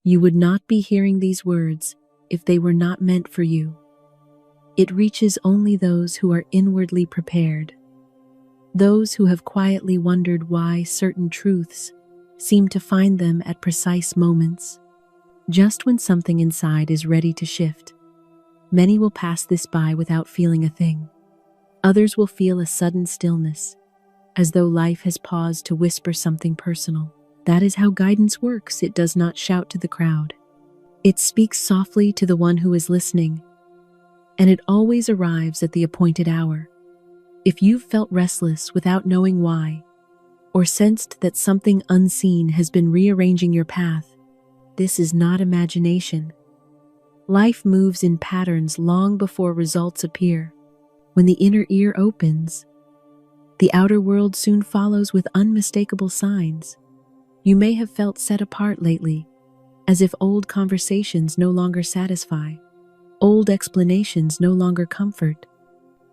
You would not be hearing these words if they were not meant for you. It reaches only those who are inwardly prepared, those who have quietly wondered why certain truths seem to find them at precise moments, just when something inside is ready to shift. Many will pass this by without feeling a thing. Others will feel a sudden stillness, as though life has paused to whisper something personal. That is how guidance works. It does not shout to the crowd. It speaks softly to the one who is listening, and it always arrives at the appointed hour. If you've felt restless without knowing why, or sensed that something unseen has been rearranging your path, this is not imagination. Life moves in patterns long before results appear. When the inner ear opens, the outer world soon follows with unmistakable signs. You may have felt set apart lately, as if old conversations no longer satisfy, old explanations no longer comfort.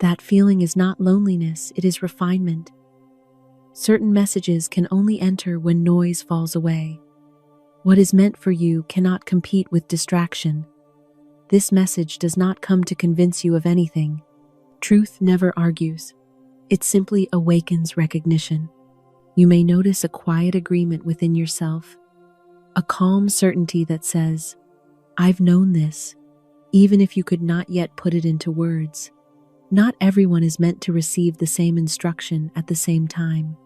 That feeling is not loneliness, it is refinement. Certain messages can only enter when noise falls away. What is meant for you cannot compete with distraction. This message does not come to convince you of anything. Truth never argues. It simply awakens recognition. You may notice a quiet agreement within yourself, a calm certainty that says, "I've known this," even if you could not yet put it into words. Not everyone is meant to receive the same instruction at the same time.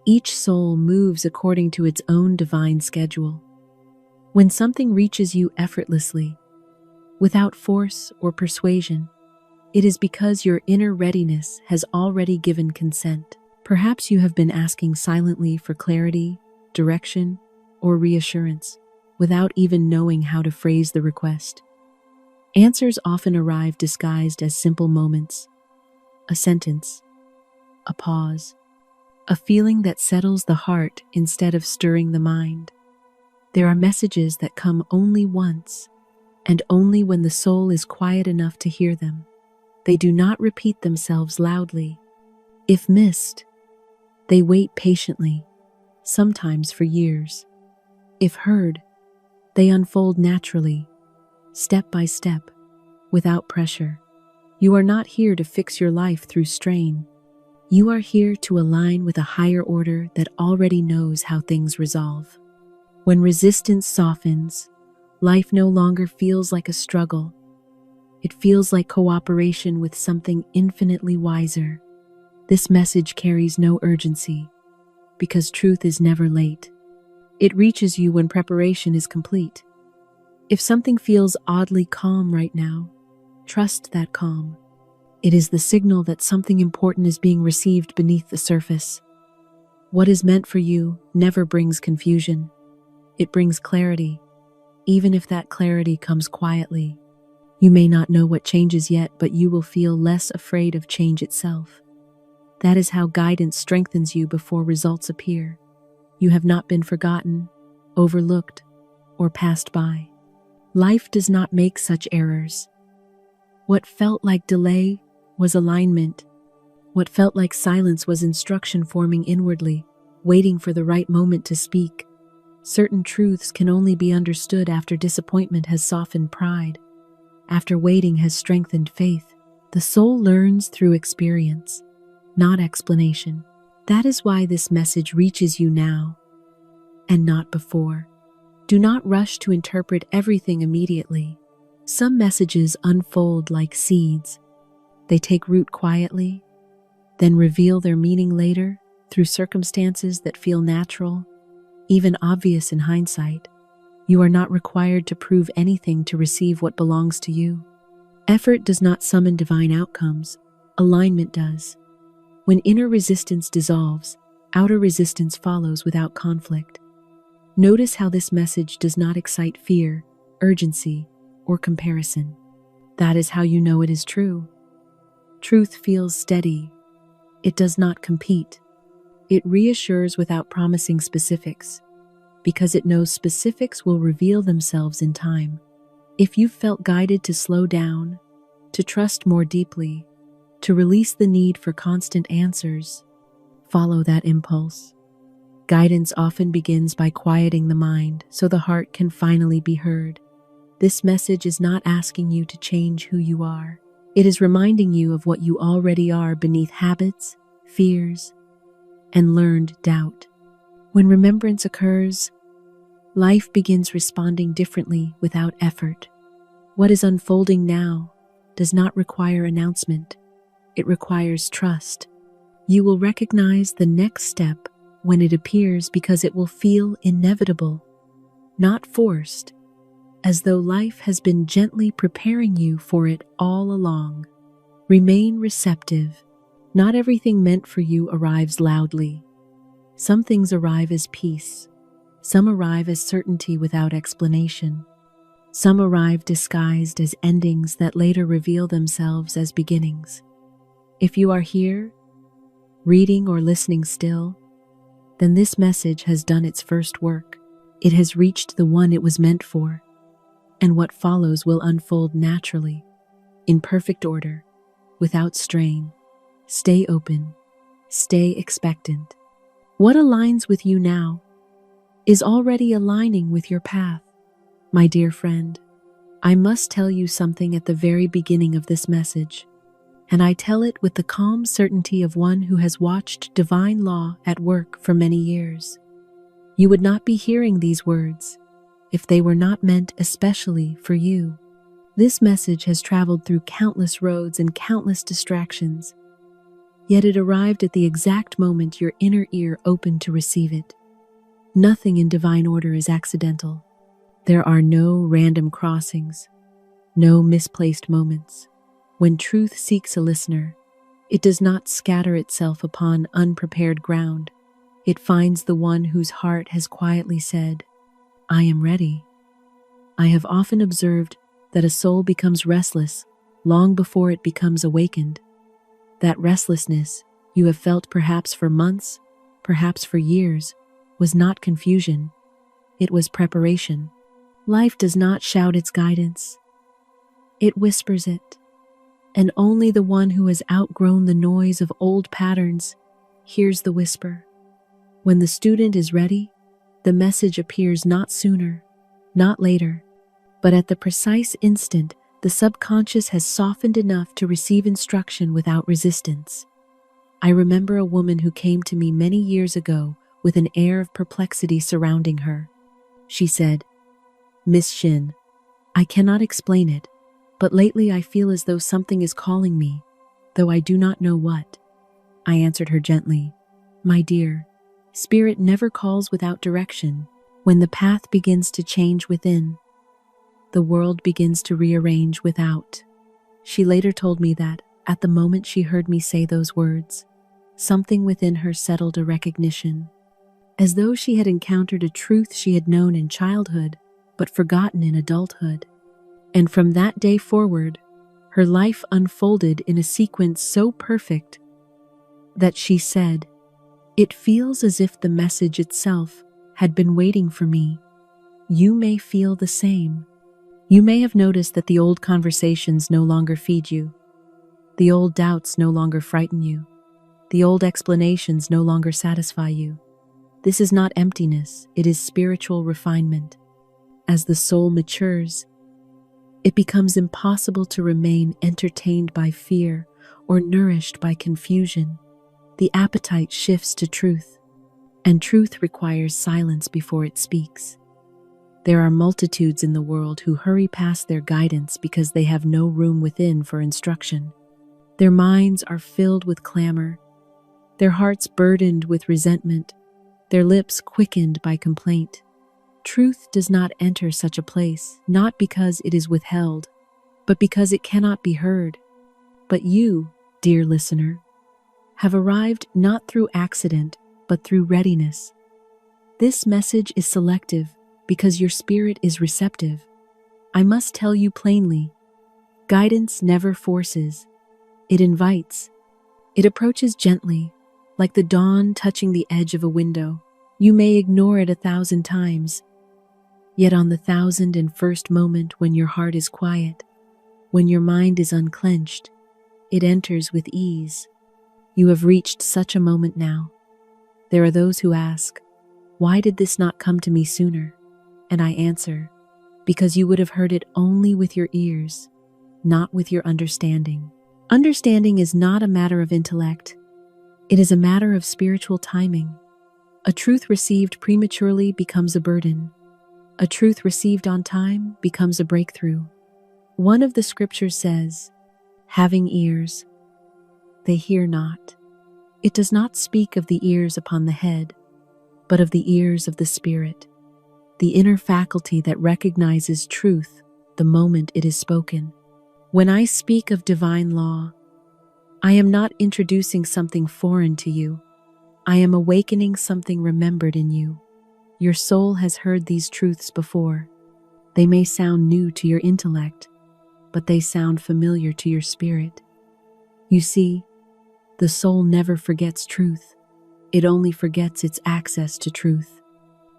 Each soul moves according to its own divine schedule. When something reaches you effortlessly, without force or persuasion, it is because your inner readiness has already given consent. Perhaps you have been asking silently for clarity, direction, or reassurance, without even knowing how to phrase the request. Answers often arrive disguised as simple moments, a sentence, a pause, a feeling that settles the heart instead of stirring the mind. There are messages that come only once, and only when the soul is quiet enough to hear them. They do not repeat themselves loudly. If missed, they wait patiently, sometimes for years. If heard, they unfold naturally, step by step, without pressure. You are not here to fix your life through strain. You are here to align with a higher order that already knows how things resolve. When resistance softens, life no longer feels like a struggle. It feels like cooperation with something infinitely wiser. This message carries no urgency, because truth is never late. It reaches you when preparation is complete. If something feels oddly calm right now, trust that calm. It is the signal that something important is being received beneath the surface. What is meant for you never brings confusion. It brings clarity, even if that clarity comes quietly. You may not know what changes yet, but you will feel less afraid of change itself. That is how guidance strengthens you before results appear. You have not been forgotten, overlooked, or passed by. Life does not make such errors. What felt like delay was alignment. What felt like silence was instruction forming inwardly, waiting for the right moment to speak. Certain truths can only be understood after disappointment has softened pride, after waiting has strengthened faith. The soul learns through experience, not explanation. That is why this message reaches you now, and not before. Do not rush to interpret everything immediately. Some messages unfold like seeds. They take root quietly, then reveal their meaning later through circumstances that feel natural, even obvious in hindsight. You are not required to prove anything to receive what belongs to you. Effort does not summon divine outcomes, alignment does. When inner resistance dissolves, outer resistance follows without conflict. Notice how this message does not excite fear, urgency, or comparison. That is how you know it is true. Truth feels steady. It does not compete. It reassures without promising specifics, because it knows specifics will reveal themselves in time. If you've felt guided to slow down, to trust more deeply, to release the need for constant answers, follow that impulse. Guidance often begins by quieting the mind so the heart can finally be heard. This message is not asking you to change who you are. It is reminding you of what you already are beneath habits, fears, and learned doubt. When remembrance occurs, life begins responding differently without effort. What is unfolding now does not require announcement. It requires trust. You will recognize the next step when it appears because it will feel inevitable, not forced, as though life has been gently preparing you for it all along. Remain receptive. Not everything meant for you arrives loudly. Some things arrive as peace. Some arrive as certainty without explanation. Some arrive disguised as endings that later reveal themselves as beginnings. If you are here, reading or listening still, then this message has done its first work. It has reached the one it was meant for, and what follows will unfold naturally, in perfect order, without strain. Stay open, stay expectant. What aligns with you now is already aligning with your path. My dear friend, I must tell you something at the very beginning of this message, and I tell it with the calm certainty of one who has watched divine law at work for many years. You would not be hearing these words if they were not meant especially for you. This message has traveled through countless roads and countless distractions, yet it arrived at the exact moment your inner ear opened to receive it. Nothing in divine order is accidental. There are no random crossings, no misplaced moments. When truth seeks a listener, it does not scatter itself upon unprepared ground. It finds the one whose heart has quietly said, "I am ready." I have often observed that a soul becomes restless long before it becomes awakened. That restlessness you have felt perhaps for months, perhaps for years, was not confusion. It was preparation. Life does not shout its guidance. It whispers it. And only the one who has outgrown the noise of old patterns hears the whisper. When the student is ready, the message appears not sooner, not later, but at the precise instant the subconscious has softened enough to receive instruction without resistance. I remember a woman who came to me many years ago with an air of perplexity surrounding her. She said, "Miss Shinn, I cannot explain it, but lately I feel as though something is calling me, though I do not know what." I answered her gently, "My dear, Spirit never calls without direction. When the path begins to change within, the world begins to rearrange without." She later told me that, at the moment she heard me say those words, something within her settled a recognition, as though she had encountered a truth she had known in childhood, but forgotten in adulthood. And from that day forward, her life unfolded in a sequence so perfect that she said, "It feels as if the message itself had been waiting for me." You may feel the same. You may have noticed that the old conversations no longer feed you. The old doubts no longer frighten you. The old explanations no longer satisfy you. This is not emptiness, it is spiritual refinement. As the soul matures, it becomes impossible to remain entertained by fear or nourished by confusion. The appetite shifts to truth, and truth requires silence before it speaks. There are multitudes in the world who hurry past their guidance because they have no room within for instruction. Their minds are filled with clamor, their hearts burdened with resentment, their lips quickened by complaint. Truth does not enter such a place, not because it is withheld, but because it cannot be heard. But you, dear listener, have arrived not through accident, but through readiness. This message is selective because your spirit is receptive. I must tell you plainly, guidance never forces. It invites. It approaches gently, like the dawn touching the edge of a window. You may ignore it 1,000 times, yet on the 1,001st moment when your heart is quiet, when your mind is unclenched, it enters with ease. You have reached such a moment now. There are those who ask, Why did this not come to me sooner? And I answer, because you would have heard it only with your ears, not with your understanding. Understanding is not a matter of intellect. It is a matter of spiritual timing. A truth received prematurely becomes a burden. A truth received on time becomes a breakthrough. One of the scriptures says, having ears, they hear not. It does not speak of the ears upon the head, but of the ears of the spirit, the inner faculty that recognizes truth the moment it is spoken. When I speak of divine law, I am not introducing something foreign to you. I am awakening something remembered in you. Your soul has heard these truths before. They may sound new to your intellect, but they sound familiar to your spirit. You see, the soul never forgets truth. It only forgets its access to truth.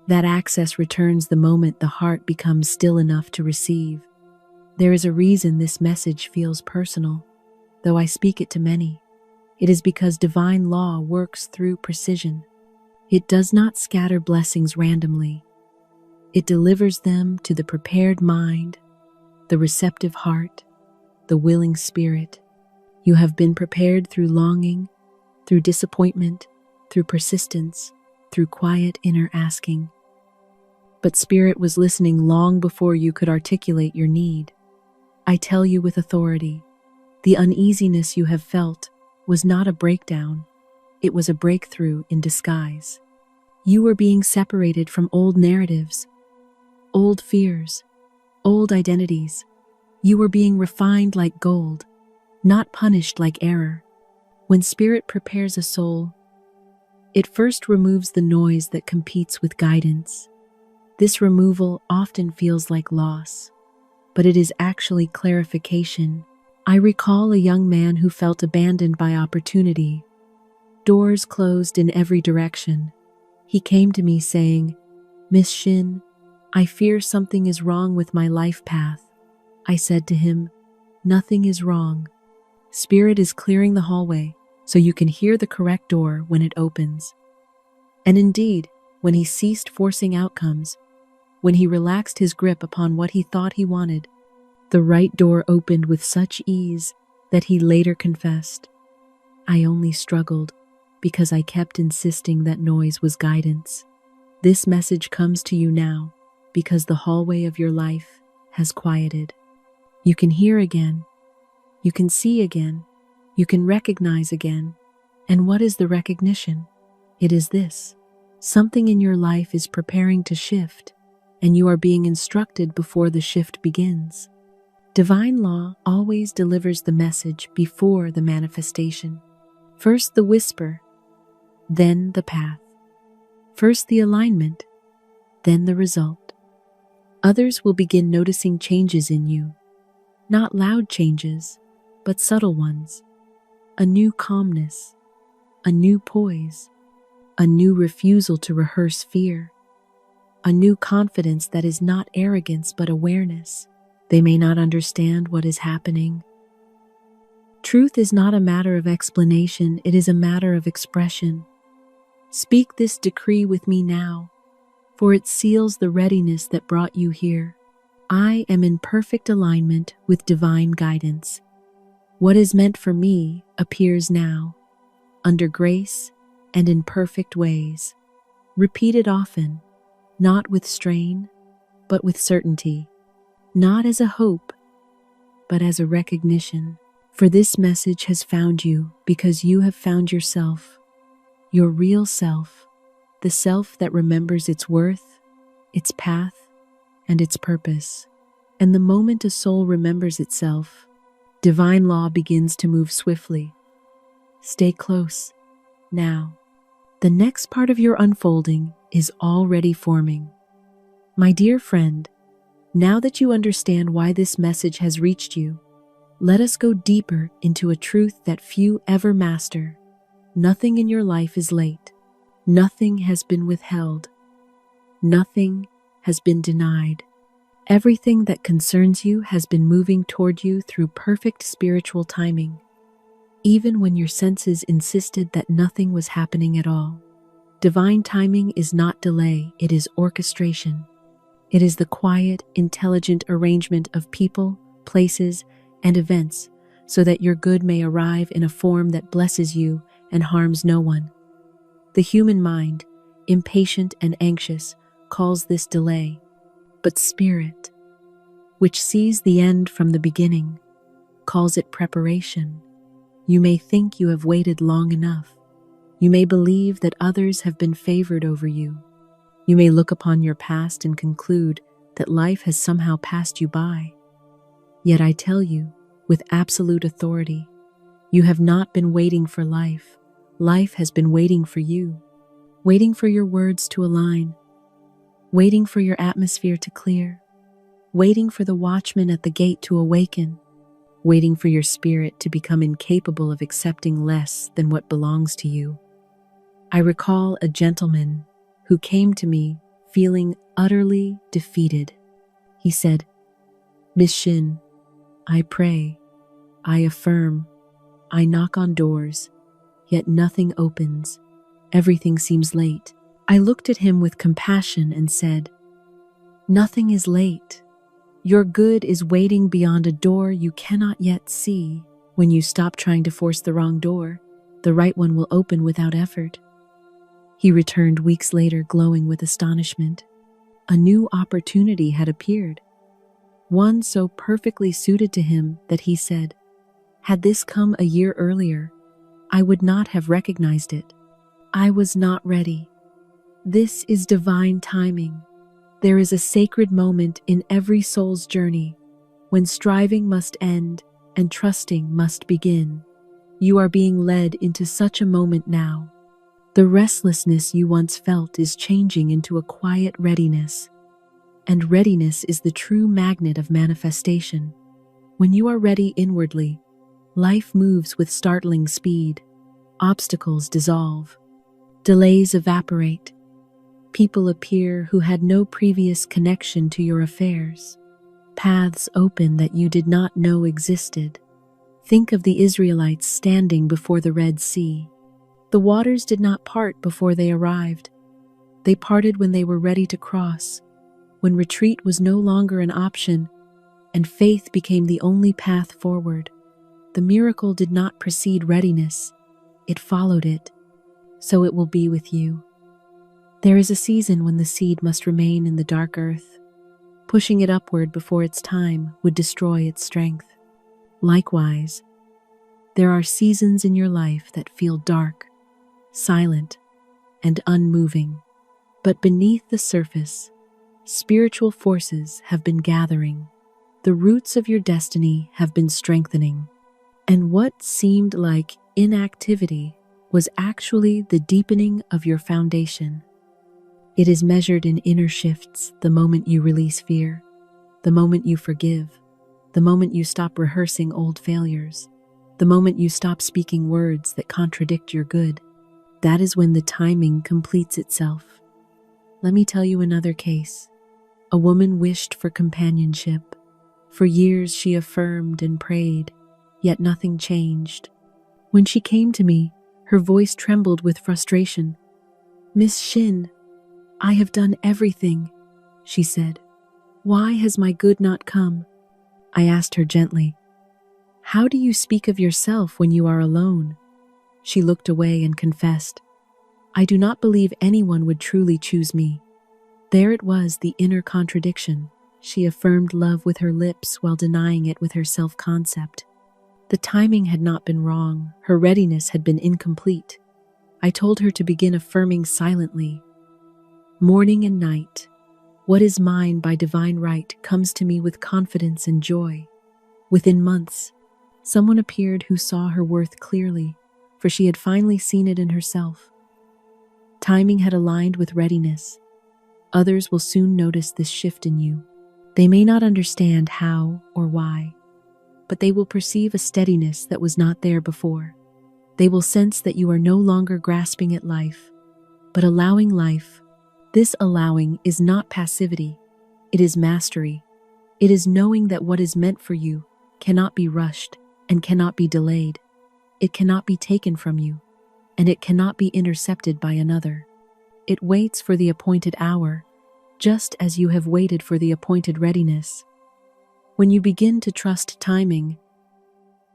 That access returns the moment the heart becomes still enough to receive. There is a reason this message feels personal, though I speak it to many. It is because divine law works through precision. It does not scatter blessings randomly. It delivers them to the prepared mind, the receptive heart, the willing spirit. You have been prepared through longing, through disappointment, through persistence, through quiet inner asking. But Spirit was listening long before you could articulate your need. I tell you with authority, the uneasiness you have felt was not a breakdown. It was a breakthrough in disguise. You were being separated from old narratives, old fears, old identities. You were being refined like gold, not punished like error. When Spirit prepares a soul, it first removes the noise that competes with guidance. This removal often feels like loss, but it is actually clarification. I recall a young man who felt abandoned by opportunity. Doors closed in every direction. He came to me saying, "Miss Shinn, I fear something is wrong with my life path." I said to him, "Nothing is wrong. Spirit is clearing the hallway so you can hear the correct door when it opens." And indeed, when he ceased forcing outcomes, when he relaxed his grip upon what he thought he wanted, the right door opened with such ease that he later confessed, "I only struggled because I kept insisting that noise was guidance." This message comes to you now because the hallway of your life has quieted. You can hear again. You can see again. You can recognize again. And what is the recognition? It is this: something in your life is preparing to shift, and you are being instructed before the shift begins. Divine law always delivers the message before the manifestation. First the whisper, then the path. First the alignment, then the result. Others will begin noticing changes in you, not loud changes, but subtle ones. A new calmness, a new poise, a new refusal to rehearse fear, a new confidence that is not arrogance but awareness. They may not understand what is happening. Truth is not a matter of explanation, it is a matter of expression. Speak this decree with me now, for it seals the readiness that brought you here. I am in perfect alignment with divine guidance. What is meant for me appears now, under grace and in perfect ways. Repeat it often, not with strain, but with certainty. Not as a hope, but as a recognition. For this message has found you because you have found yourself, your real self, the self that remembers its worth, its path, and its purpose. And the moment a soul remembers itself, divine law begins to move swiftly. Stay close, now. The next part of your unfolding is already forming. My dear friend, now that you understand why this message has reached you, let us go deeper into a truth that few ever master. Nothing in your life is late. Nothing has been withheld. Nothing has been denied. Everything that concerns you has been moving toward you through perfect spiritual timing, even when your senses insisted that nothing was happening at all. Divine timing is not delay, it is orchestration. It is the quiet, intelligent arrangement of people, places, and events so that your good may arrive in a form that blesses you and harms no one. The human mind, impatient and anxious, calls this delay, but spirit, which sees the end from the beginning, calls it preparation. You may think you have waited long enough. You may believe that others have been favored over you. You may look upon your past and conclude that life has somehow passed you by. Yet I tell you, with absolute authority, you have not been waiting for life. Life has been waiting for you, waiting for your words to align, waiting for your atmosphere to clear, waiting for the watchman at the gate to awaken, waiting for your spirit to become incapable of accepting less than what belongs to you. I recall a gentleman who came to me feeling utterly defeated. He said, "Miss Shinn, I pray, I affirm, I knock on doors, yet nothing opens. Everything seems late." I looked at him with compassion and said, "Nothing is late. Your good is waiting beyond a door you cannot yet see. When you stop trying to force the wrong door, the right one will open without effort." He returned weeks later glowing with astonishment. A new opportunity had appeared, one so perfectly suited to him that he said, "Had this come a year earlier, I would not have recognized it. I was not ready." This is divine timing. There is a sacred moment in every soul's journey when striving must end and trusting must begin. You are being led into such a moment now. The restlessness you once felt is changing into a quiet readiness, and readiness is the true magnet of manifestation. When you are ready inwardly, life moves with startling speed. Obstacles dissolve, delays evaporate, people appear who had no previous connection to your affairs. Paths open that you did not know existed. Think of the Israelites standing before the Red Sea. The waters did not part before they arrived. They parted when they were ready to cross, when retreat was no longer an option, and faith became the only path forward. The miracle did not precede readiness, it followed it. So it will be with you. There is a season when the seed must remain in the dark earth. Pushing it upward before its time would destroy its strength. Likewise, there are seasons in your life that feel dark, silent, and unmoving. But beneath the surface, spiritual forces have been gathering. The roots of your destiny have been strengthening. And what seemed like inactivity was actually the deepening of your foundation. It is measured in inner shifts, the moment you release fear, the moment you forgive, the moment you stop rehearsing old failures, the moment you stop speaking words that contradict your good. That is when the timing completes itself. Let me tell you another case. A woman wished for companionship. For years she affirmed and prayed, yet nothing changed. When she came to me, her voice trembled with frustration. "Miss Shinn, I have done everything," she said. "Why has my good not come?" I asked her gently, "How do you speak of yourself when you are alone?" She looked away and confessed, "I do not believe anyone would truly choose me." There it was, the inner contradiction. She affirmed love with her lips while denying it with her self-concept. The timing had not been wrong, her readiness had been incomplete. I told her to begin affirming silently. Morning and night, what is mine by divine right comes to me with confidence and joy. Within months, someone appeared who saw her worth clearly, for she had finally seen it in herself. Timing had aligned with readiness. Others will soon notice this shift in you. They may not understand how or why, but they will perceive a steadiness that was not there before. They will sense that you are no longer grasping at life, but allowing life. This allowing is not passivity, it is mastery. It is knowing that what is meant for you cannot be rushed and cannot be delayed. It cannot be taken from you, and it cannot be intercepted by another. It waits for the appointed hour, just as you have waited for the appointed readiness. When you begin to trust timing,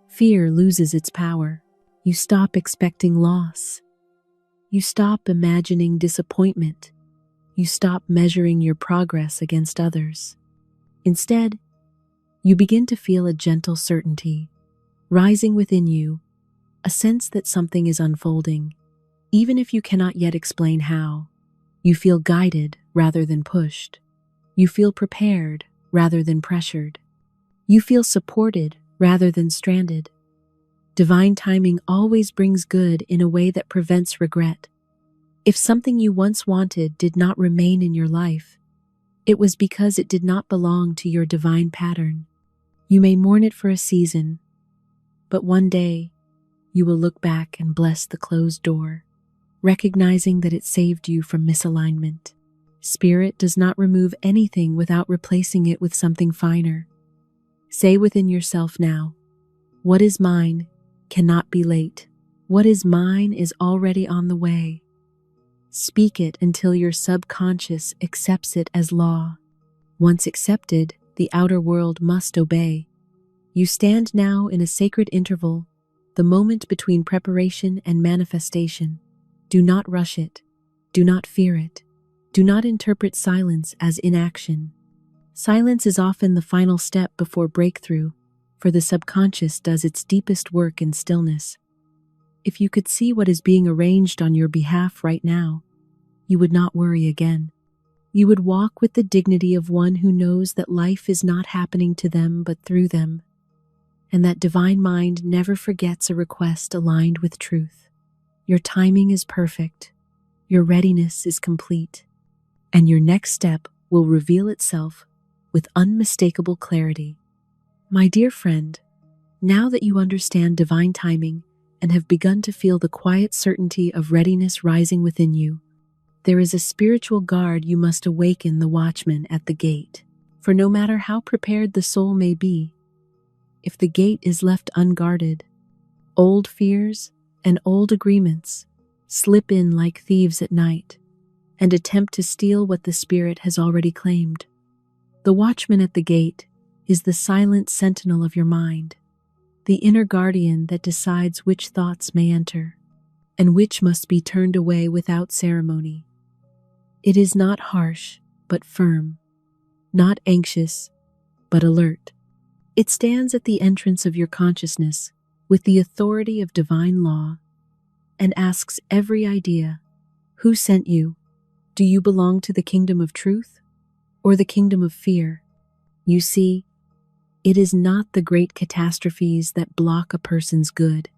fear loses its power. You stop expecting loss. You stop imagining disappointment. You stop measuring your progress against others. Instead, you begin to feel a gentle certainty rising within you, a sense that something is unfolding, even if you cannot yet explain how. You feel guided rather than pushed. You feel prepared rather than pressured. You feel supported rather than stranded. Divine timing always brings good in a way that prevents regret. If something you once wanted did not remain in your life, it was because it did not belong to your divine pattern. You may mourn it for a season, but one day you will look back and bless the closed door, recognizing that it saved you from misalignment. Spirit does not remove anything without replacing it with something finer. Say within yourself now, "What is mine cannot be late. What is mine is already on the way." Speak it until your subconscious accepts it as law. Once accepted, the outer world must obey. You stand now in a sacred interval, the moment between preparation and manifestation. Do not rush it. Do not fear it. Do not interpret silence as inaction. Silence is often the final step before breakthrough, for the subconscious does its deepest work in stillness. If you could see what is being arranged on your behalf right now, you would not worry again. You would walk with the dignity of one who knows that life is not happening to them but through them, and that divine mind never forgets a request aligned with truth. Your timing is perfect, your readiness is complete, and your next step will reveal itself with unmistakable clarity. My dear friend, now that you understand divine timing and have begun to feel the quiet certainty of readiness rising within you, there is a spiritual guard you must awaken, the watchman at the gate. For no matter how prepared the soul may be, if the gate is left unguarded, old fears and old agreements slip in like thieves at night and attempt to steal what the spirit has already claimed. The watchman at the gate is the silent sentinel of your mind, the inner guardian that decides which thoughts may enter and which must be turned away without ceremony. It is not harsh, but firm, not anxious, but alert. It stands at the entrance of your consciousness with the authority of divine law and asks every idea, who sent you? Do you belong to the kingdom of truth or the kingdom of fear? You see, it is not the great catastrophes that block a person's good.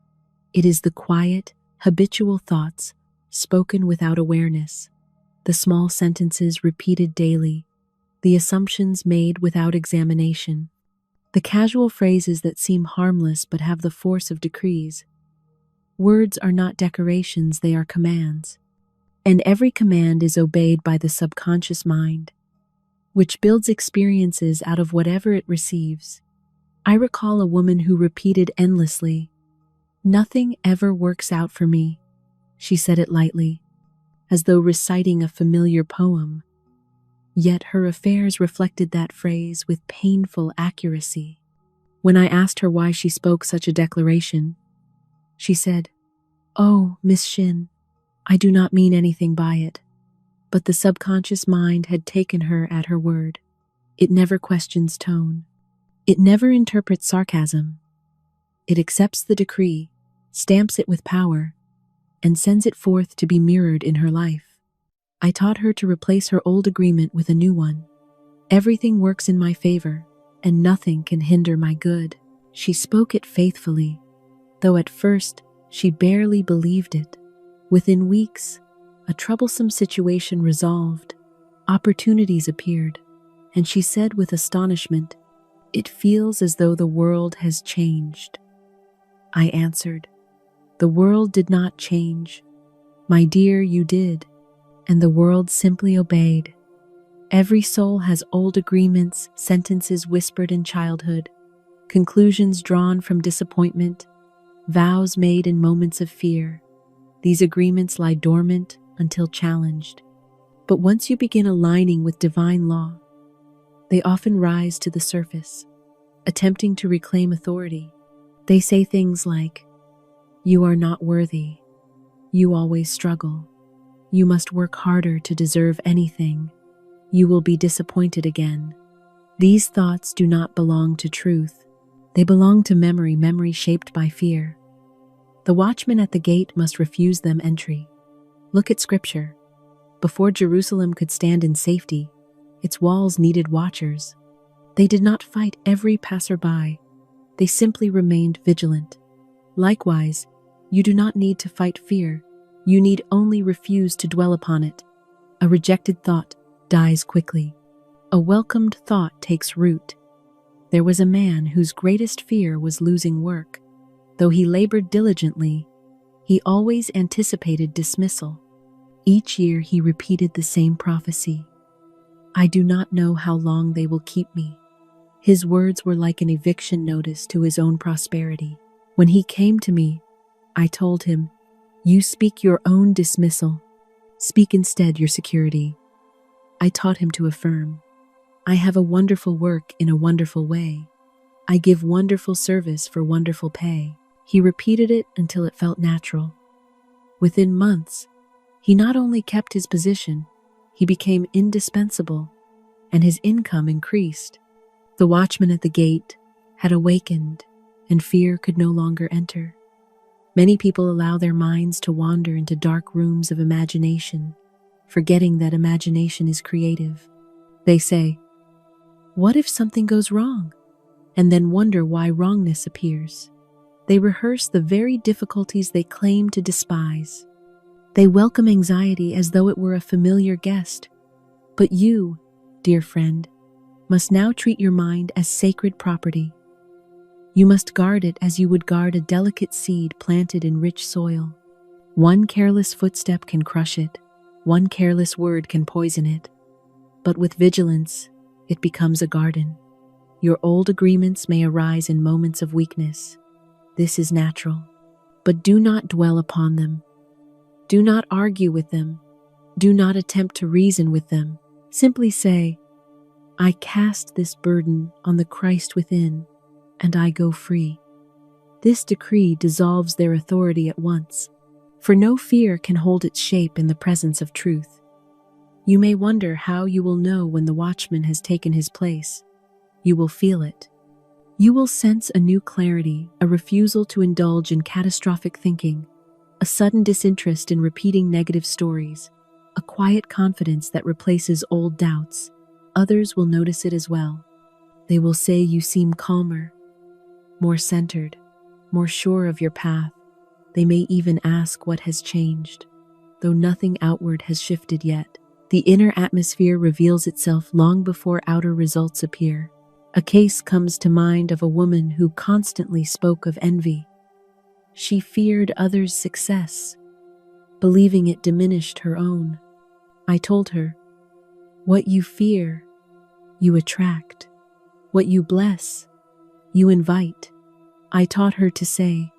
It is the quiet, habitual thoughts spoken without awareness, the small sentences repeated daily, the assumptions made without examination, the casual phrases that seem harmless but have the force of decrees. Words are not decorations, they are commands, and every command is obeyed by the subconscious mind, which builds experiences out of whatever it receives. I recall a woman who repeated endlessly, "Nothing ever works out for me." She said it lightly, as though reciting a familiar poem. Yet her affairs reflected that phrase with painful accuracy. When I asked her why she spoke such a declaration, she said, "Oh, Miss Shinn, I do not mean anything by it." But the subconscious mind had taken her at her word. It never questions tone. It never interprets sarcasm. It accepts the decree, stamps it with power, and sends it forth to be mirrored in her life. I taught her to replace her old agreement with a new one. Everything works in my favor, and nothing can hinder my good. She spoke it faithfully, though at first she barely believed it. Within weeks, a troublesome situation resolved, opportunities appeared, and she said with astonishment, "It feels as though the world has changed." I answered, "The world did not change. My dear, you did, and the world simply obeyed." Every soul has old agreements, sentences whispered in childhood, conclusions drawn from disappointment, vows made in moments of fear. These agreements lie dormant, until challenged. But once you begin aligning with divine law, they often rise to the surface, attempting to reclaim authority. They say things like, "You are not worthy. You always struggle. You must work harder to deserve anything. You will be disappointed again." These thoughts do not belong to truth. They belong to memory shaped by fear. The watchman at the gate must refuse them entry. Look at Scripture. Before Jerusalem could stand in safety, its walls needed watchers. They did not fight every passerby. They simply remained vigilant. Likewise, you do not need to fight fear. You need only refuse to dwell upon it. A rejected thought dies quickly. A welcomed thought takes root. There was a man whose greatest fear was losing work. Though he labored diligently, he always anticipated dismissal. Each year he repeated the same prophecy. "I do not know how long they will keep me." His words were like an eviction notice to his own prosperity. When he came to me, I told him, "You speak your own dismissal. Speak instead your security." I taught him to affirm, "I have a wonderful work in a wonderful way. I give wonderful service for wonderful pay." He repeated it until it felt natural. Within months, he not only kept his position, he became indispensable, and his income increased. The watchman at the gate had awakened, and fear could no longer enter. Many people allow their minds to wander into dark rooms of imagination, forgetting that imagination is creative. They say, "What if something goes wrong?" and then wonder why wrongness appears. They rehearse the very difficulties they claim to despise. They welcome anxiety as though it were a familiar guest. But you, dear friend, must now treat your mind as sacred property. You must guard it as you would guard a delicate seed planted in rich soil. One careless footstep can crush it. One careless word can poison it. But with vigilance, it becomes a garden. Your old agreements may arise in moments of weakness. This is natural. But do not dwell upon them. Do not argue with them. Do not attempt to reason with them. Simply say, "I cast this burden on the Christ within, and I go free." This decree dissolves their authority at once, for no fear can hold its shape in the presence of truth. You may wonder how you will know when the watchman has taken his place. You will feel it. You will sense a new clarity, a refusal to indulge in catastrophic thinking, a sudden disinterest in repeating negative stories, a quiet confidence that replaces old doubts. Others will notice it as well. They will say you seem calmer, more centered, more sure of your path. They may even ask what has changed. Though nothing outward has shifted yet, the inner atmosphere reveals itself long before outer results appear. A case comes to mind of a woman who constantly spoke of envy. She feared others' success, believing it diminished her own. I told her, "What you fear, you attract. What you bless, you invite." I taught her to say,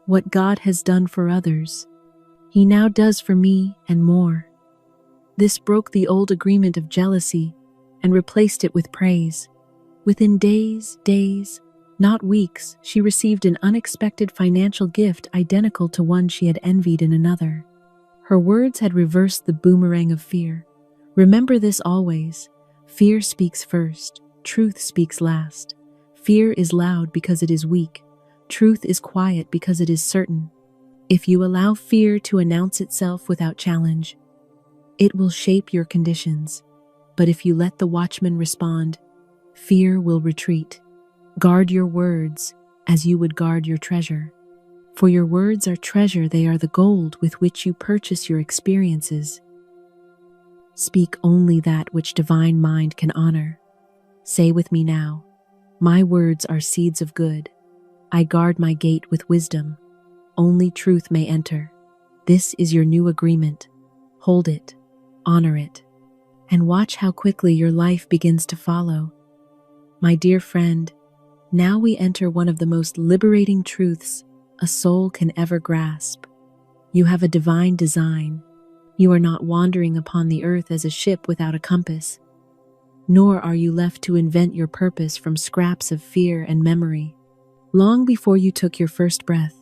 "What God has done for others, He now does for me and more." This broke the old agreement of jealousy and replaced it with praise. Within days, not weeks, she received an unexpected financial gift identical to one she had envied in another. Her words had reversed the boomerang of fear. Remember this always. Fear speaks first. Truth speaks last. Fear is loud because it is weak. Truth is quiet because it is certain. If you allow fear to announce itself without challenge, it will shape your conditions. But if you let the watchman respond, fear will retreat. Guard your words as you would guard your treasure. For your words are treasure, they are the gold with which you purchase your experiences. Speak only that which divine mind can honor. Say with me now, "My words are seeds of good. I guard my gate with wisdom. Only truth may enter." This is your new agreement. Hold it, honor it, and watch how quickly your life begins to follow. My dear friend, now we enter one of the most liberating truths a soul can ever grasp. You have a divine design. You are not wandering upon the earth as a ship without a compass, nor are you left to invent your purpose from scraps of fear and memory. Long before you took your first breath,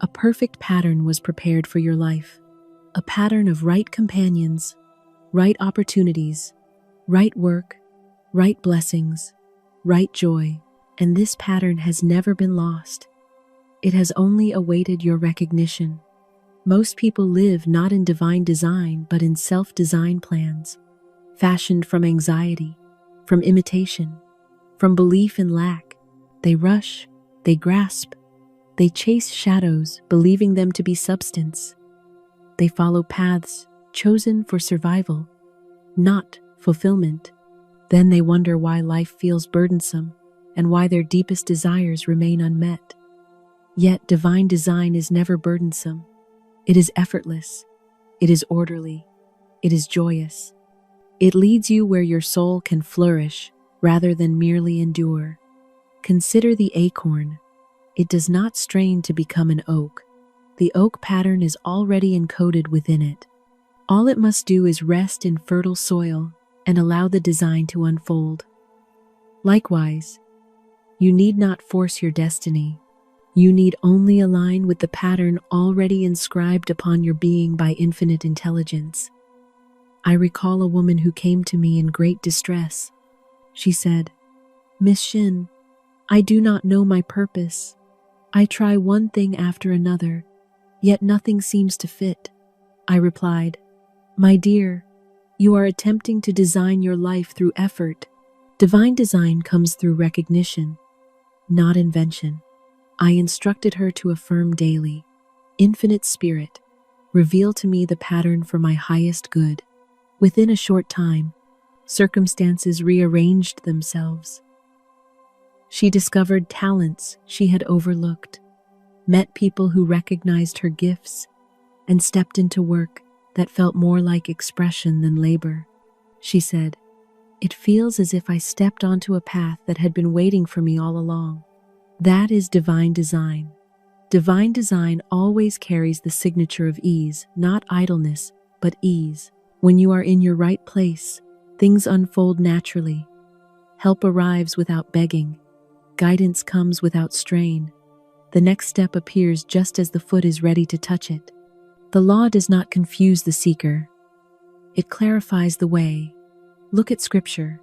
a perfect pattern was prepared for your life, a pattern of right companions, right opportunities, right work, right blessings, right joy, and this pattern has never been lost. It has only awaited your recognition. Most people live not in divine design, but in self-design plans, fashioned from anxiety, from imitation, from belief in lack. They rush, they grasp, they chase shadows, believing them to be substance. They follow paths chosen for survival, not fulfillment. Then they wonder why life feels burdensome and why their deepest desires remain unmet. Yet divine design is never burdensome. It is effortless. It is orderly. It is joyous. It leads you where your soul can flourish rather than merely endure. Consider the acorn. It does not strain to become an oak. The oak pattern is already encoded within it. All it must do is rest in fertile soil and allow the design to unfold. Likewise, you need not force your destiny. You need only align with the pattern already inscribed upon your being by infinite intelligence. I recall a woman who came to me in great distress. She said, "Miss Shinn, I do not know my purpose. I try one thing after another, yet nothing seems to fit." I replied, "My dear, you are attempting to design your life through effort. Divine design comes through recognition, not invention." I instructed her to affirm daily, "Infinite Spirit, reveal to me the pattern for my highest good." Within a short time, circumstances rearranged themselves. She discovered talents she had overlooked, met people who recognized her gifts, and stepped into work that felt more like expression than labor. She said, "It feels as if I stepped onto a path that had been waiting for me all along." That is divine design. Divine design always carries the signature of ease, not idleness, but ease. When you are in your right place, things unfold naturally. Help arrives without begging. Guidance comes without strain. The next step appears just as the foot is ready to touch it. The law does not confuse the seeker. It clarifies the way. Look at Scripture.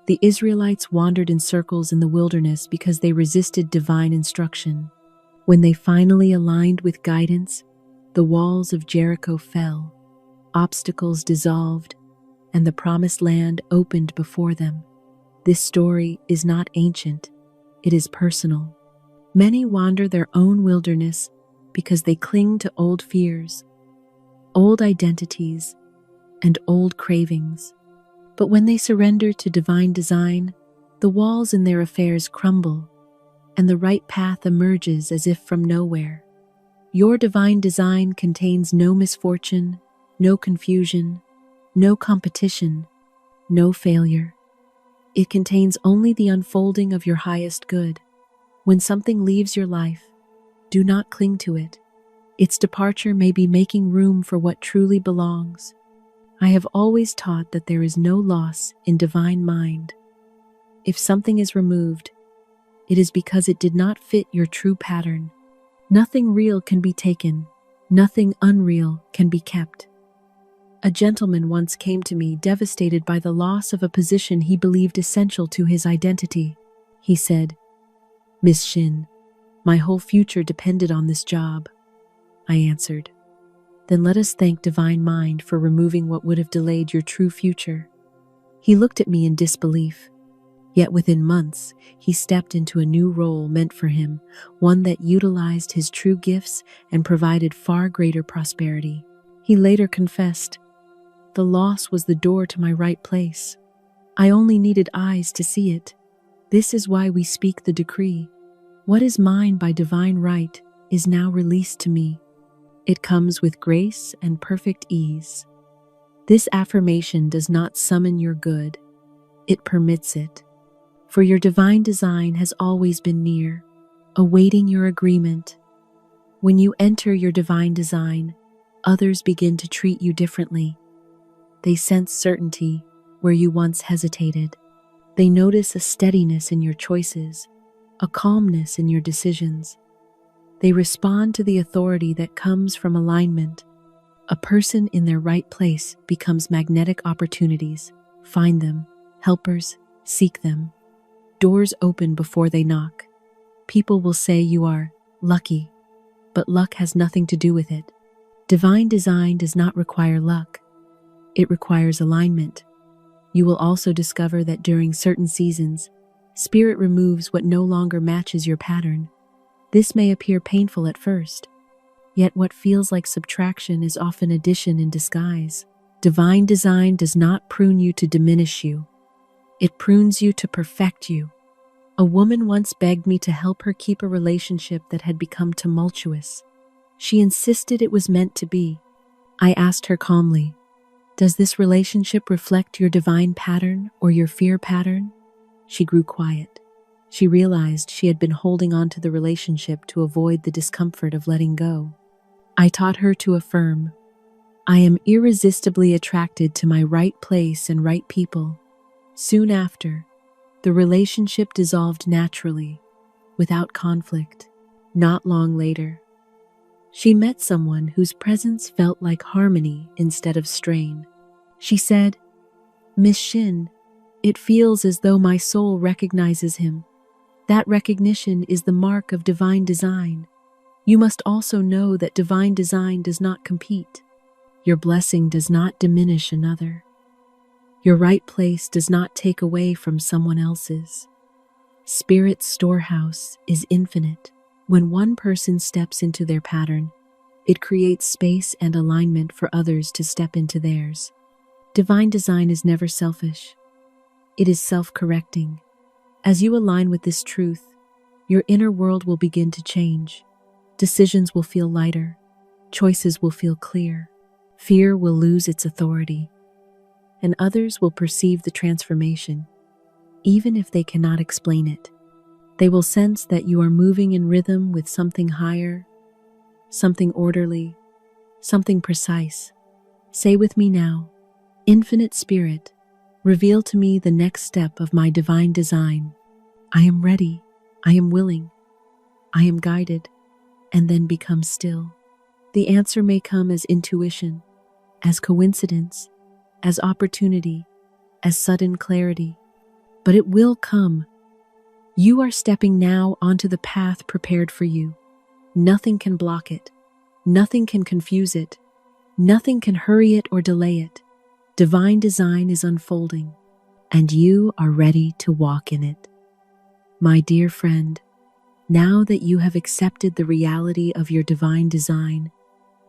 The Israelites wandered in circles in the wilderness because they resisted divine instruction. When they finally aligned with guidance, the walls of Jericho fell, obstacles dissolved, and the promised land opened before them. This story is not ancient, it is personal. Many wander their own wilderness because they cling to old fears, old identities, and old cravings. But when they surrender to divine design, the walls in their affairs crumble, and the right path emerges as if from nowhere. Your divine design contains no misfortune, no confusion, no competition, no failure. It contains only the unfolding of your highest good. When something leaves your life, do not cling to it. Its departure may be making room for what truly belongs. I have always taught that there is no loss in divine mind. If something is removed, it is because it did not fit your true pattern. Nothing real can be taken, nothing unreal can be kept. A gentleman once came to me devastated by the loss of a position he believed essential to his identity. He said, "Miss Shinn, my whole future depended on this job." I answered, "Then let us thank Divine Mind for removing what would have delayed your true future." He looked at me in disbelief. Yet within months, he stepped into a new role meant for him, one that utilized his true gifts and provided far greater prosperity. He later confessed, "The loss was the door to my right place. I only needed eyes to see it." This is why we speak the decree. What is mine by divine right is now released to me. It comes with grace and perfect ease. This affirmation does not summon your good, it permits it. For your divine design has always been near, awaiting your agreement. When you enter your divine design, Others begin to treat you differently. They sense certainty where you once hesitated. They notice a steadiness in your choices, a calmness in your decisions. They respond to the authority that comes from alignment. A person in their right place becomes magnetic opportunities. Find them, helpers, seek them. Doors open before they knock. People will say you are lucky, but luck has nothing to do with it. Divine design does not require luck. It requires alignment. You will also discover that during certain seasons, Spirit removes what no longer matches your pattern. This may appear painful at first, yet what feels like subtraction is often addition in disguise. Divine design does not prune you to diminish you. It prunes you to perfect you. A woman once begged me to help her keep a relationship that had become tumultuous. She insisted it was meant to be. I asked her calmly, "Does this relationship reflect your divine pattern or your fear pattern?" She grew quiet. She realized she had been holding on to the relationship to avoid the discomfort of letting go. I taught her to affirm, "I am irresistibly attracted to my right place and right people." Soon after, the relationship dissolved naturally, without conflict. Not long later, she met someone whose presence felt like harmony instead of strain. She said, "Miss Shinn, it feels as though my soul recognizes him. That recognition is the mark of divine design. You must also know that divine design does not compete. Your blessing does not diminish another. Your right place does not take away from someone else's. Spirit's storehouse is infinite. When one person steps into their pattern, it creates space and alignment for others to step into theirs. Divine design is never selfish. It is self-correcting. As you align with this truth, your inner world will begin to change. Decisions will feel lighter. Choices will feel clear. Fear will lose its authority. And others will perceive the transformation, even if they cannot explain it. They will sense that you are moving in rhythm with something higher, something orderly, something precise. Say with me now, "Infinite Spirit, reveal to me the next step of my divine design. I am ready, I am willing, I am guided," and then become still. The answer may come as intuition, as coincidence, as opportunity, as sudden clarity, but it will come. You are stepping now onto the path prepared for you. Nothing can block it. Nothing can confuse it. Nothing can hurry it or delay it. Divine design is unfolding, and you are ready to walk in it. My dear friend, now that you have accepted the reality of your divine design,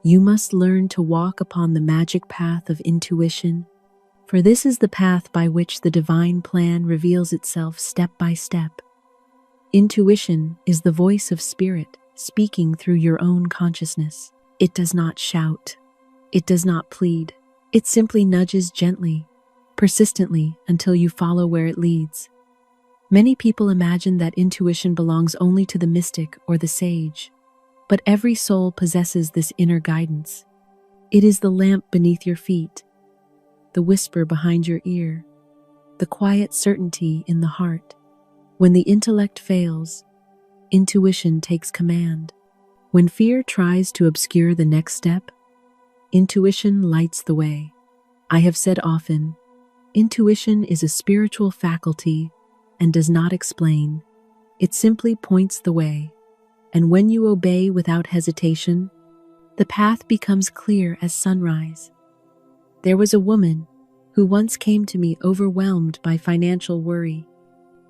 you must learn to walk upon the magic path of intuition, for this is the path by which the divine plan reveals itself step by step. Intuition is the voice of Spirit speaking through your own consciousness. It does not shout. It does not plead. It simply nudges gently, persistently, until you follow where it leads. Many people imagine that intuition belongs only to the mystic or the sage, but every soul possesses this inner guidance. It is the lamp beneath your feet, the whisper behind your ear, the quiet certainty in the heart. When the intellect fails, intuition takes command. When fear tries to obscure the next step, intuition lights the way. I have said often, intuition is a spiritual faculty and does not explain. It simply points the way. And when you obey without hesitation, the path becomes clear as sunrise. There was a woman who once came to me overwhelmed by financial worry.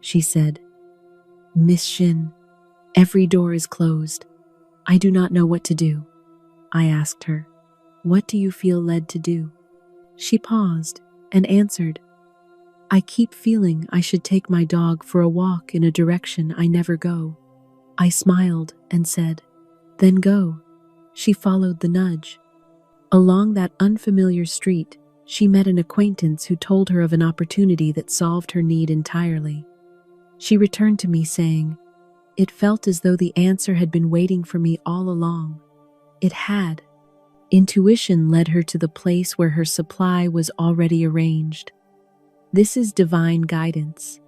She said, "Miss Shinn, every door is closed. I do not know what to do." I asked her, "What do you feel led to do?" She paused and answered, "I keep feeling I should take my dog for a walk in a direction I never go." I smiled and said, "Then go." She followed the nudge. Along that unfamiliar street, she met an acquaintance who told her of an opportunity that solved her need entirely. She returned to me saying, "It felt as though the answer had been waiting for me all along." It had. Intuition led her to the place where her supply was already arranged. This is divine guidance.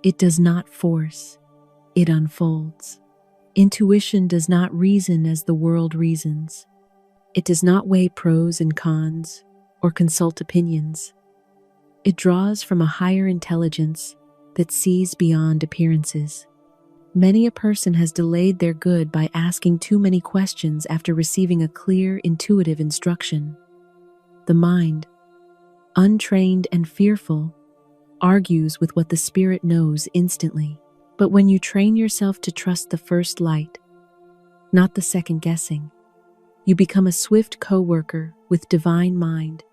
It does not force, it unfolds. Intuition does not reason as the world reasons. It does not weigh pros and cons or consult opinions. It draws from a higher intelligence that sees beyond appearances. Many a person has delayed their good by asking too many questions after receiving a clear, intuitive instruction. The mind, untrained and fearful, argues with what the spirit knows instantly. But when you train yourself to trust the first light, not the second guessing, you become a swift co-worker with divine mind.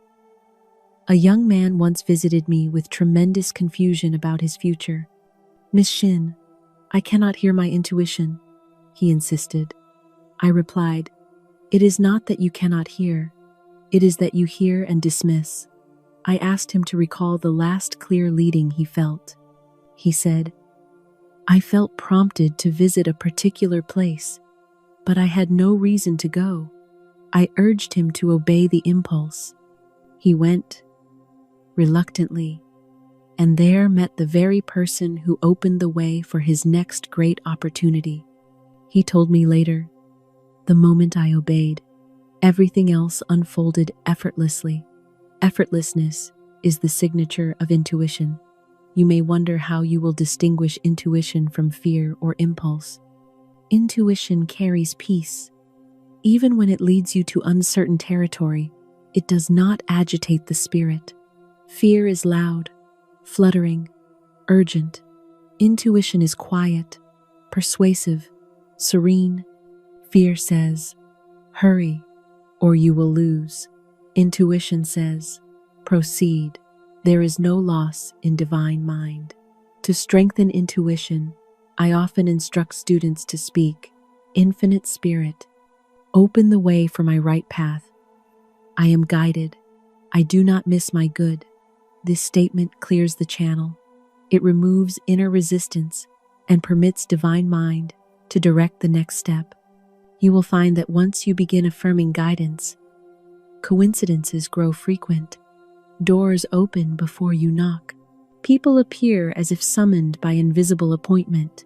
A young man once visited me with tremendous confusion about his future. "Miss Shinn, I cannot hear my intuition," he insisted. I replied, "It is not that you cannot hear, it is that you hear and dismiss." I asked him to recall the last clear leading he felt. He said, "I felt prompted to visit a particular place, but I had no reason to go." I urged him to obey the impulse. He went, reluctantly, and there met the very person who opened the way for his next great opportunity. He told me later, "The moment I obeyed, everything else unfolded effortlessly." Effortlessness is the signature of intuition. You may wonder how you will distinguish intuition from fear or impulse. Intuition carries peace. Even when it leads you to uncertain territory, it does not agitate the spirit. Fear is loud, fluttering, urgent. Intuition is quiet, persuasive, serene. Fear says, "Hurry, or you will lose." Intuition says, "Proceed." There is no loss in divine mind. To strengthen intuition, I often instruct students to speak, "Infinite Spirit, open the way for my right path. I am guided. I do not miss my good." This statement clears the channel. It removes inner resistance and permits divine mind to direct the next step. You will find that once you begin affirming guidance, coincidences grow frequent. Doors open before you knock. People appear as if summoned by invisible appointment.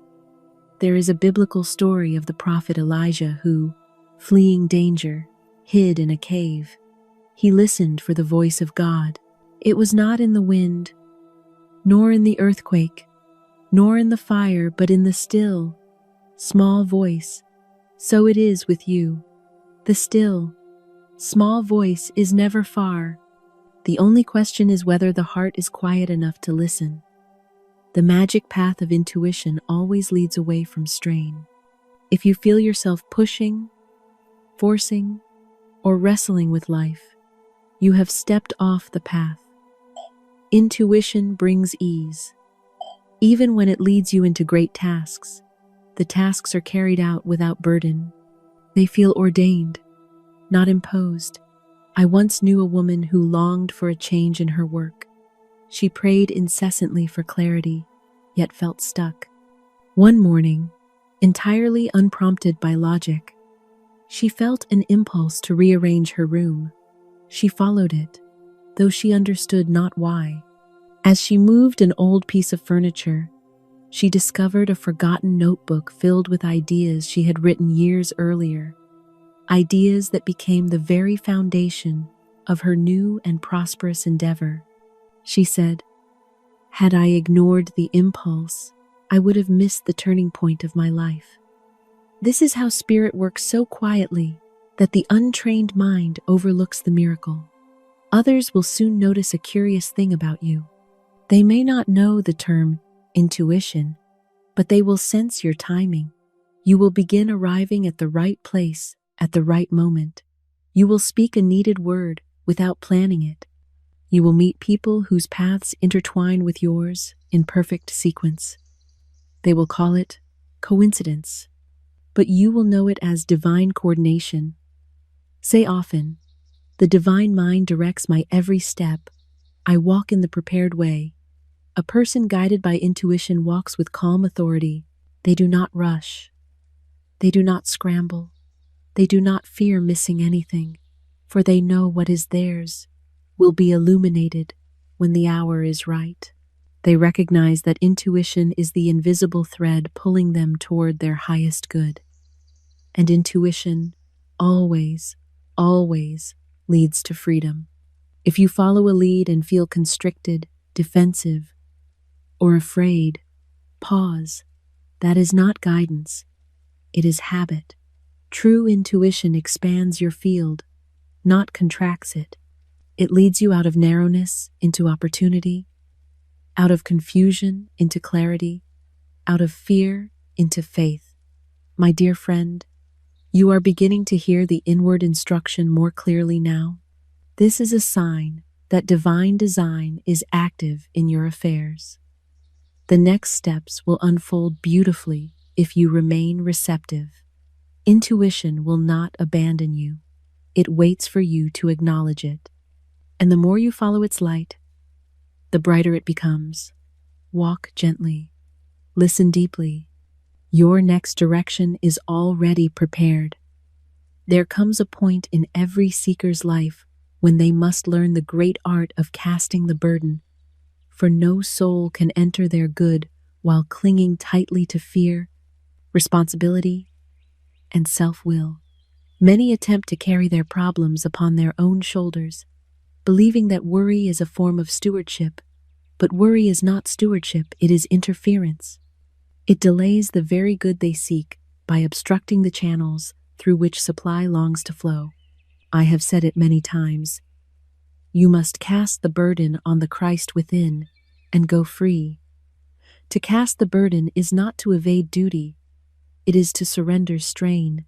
There is a biblical story of the prophet Elijah who, fleeing danger, hid in a cave. He listened for the voice of God. It was not in the wind, nor in the earthquake, nor in the fire, but in the still, small voice. So it is with you. The still, small voice is never far. The only question is whether the heart is quiet enough to listen. The magic path of intuition always leads away from strain. If you feel yourself pushing, forcing, or wrestling with life, you have stepped off the path. Intuition brings ease. Even when it leads you into great tasks, the tasks are carried out without burden. They feel ordained, not imposed. I once knew a woman who longed for a change in her work. She prayed incessantly for clarity, yet felt stuck. One morning, entirely unprompted by logic, she felt an impulse to rearrange her room. She followed it, though she understood not why. As she moved an old piece of furniture, she discovered a forgotten notebook filled with ideas she had written years earlier, ideas that became the very foundation of her new and prosperous endeavor. She said, "Had I ignored the impulse, I would have missed the turning point of my life." This is how spirit works so quietly that the untrained mind overlooks the miracle. Others will soon notice a curious thing about you. They may not know the term intuition, but they will sense your timing. You will begin arriving at the right place at the right moment. You will speak a needed word without planning it. You will meet people whose paths intertwine with yours in perfect sequence. They will call it coincidence, but you will know it as divine coordination. Say often, "The divine mind directs my every step. I walk in the prepared way." A person guided by intuition walks with calm authority. They do not rush. They do not scramble. They do not fear missing anything. for they know what is theirs will be illuminated when the hour is right. They recognize that intuition is the invisible thread pulling them toward their highest good. And intuition always, always leads to freedom. If you follow a lead and feel constricted, defensive, or afraid, pause. That is not guidance. It is habit. True intuition expands your field, not contracts it. It leads you out of narrowness into opportunity, out of confusion into clarity, out of fear into faith. My dear friend, you are beginning to hear the inward instruction more clearly now. This is a sign that divine design is active in your affairs. The next steps will unfold beautifully if you remain receptive. Intuition will not abandon you. It waits for you to acknowledge it. And the more you follow its light, the brighter it becomes. Walk gently. Listen deeply. Your next direction is already prepared. There comes a point in every seeker's life when they must learn the great art of casting the burden, for no soul can enter their good while clinging tightly to fear, responsibility, and self-will. Many attempt to carry their problems upon their own shoulders, believing that worry is a form of stewardship, but worry is not stewardship, it is interference. It delays the very good they seek by obstructing the channels through which supply longs to flow. I have said it many times. You must cast the burden on the Christ within and go free. To cast the burden is not to evade duty. It is to surrender strain.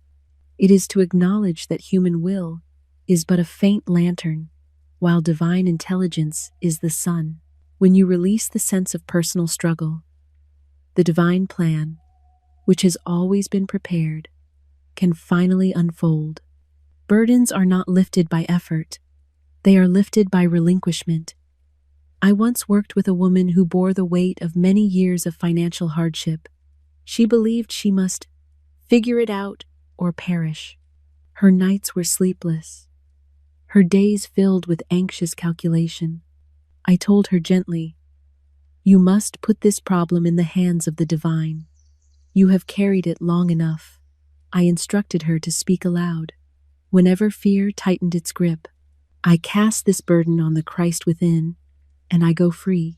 It is to acknowledge that human will is but a faint lantern, while divine intelligence is the sun. When you release the sense of personal struggle, the divine plan, which has always been prepared, can finally unfold. Burdens are not lifted by effort. They are lifted by relinquishment. I once worked with a woman who bore the weight of many years of financial hardship. She believed she must figure it out or perish. Her nights were sleepless, her days filled with anxious calculation. I told her gently, "You must put this problem in the hands of the divine. You have carried it long enough." I instructed her to speak aloud. Whenever fear tightened its grip, I cast this burden on the Christ within, and I go free.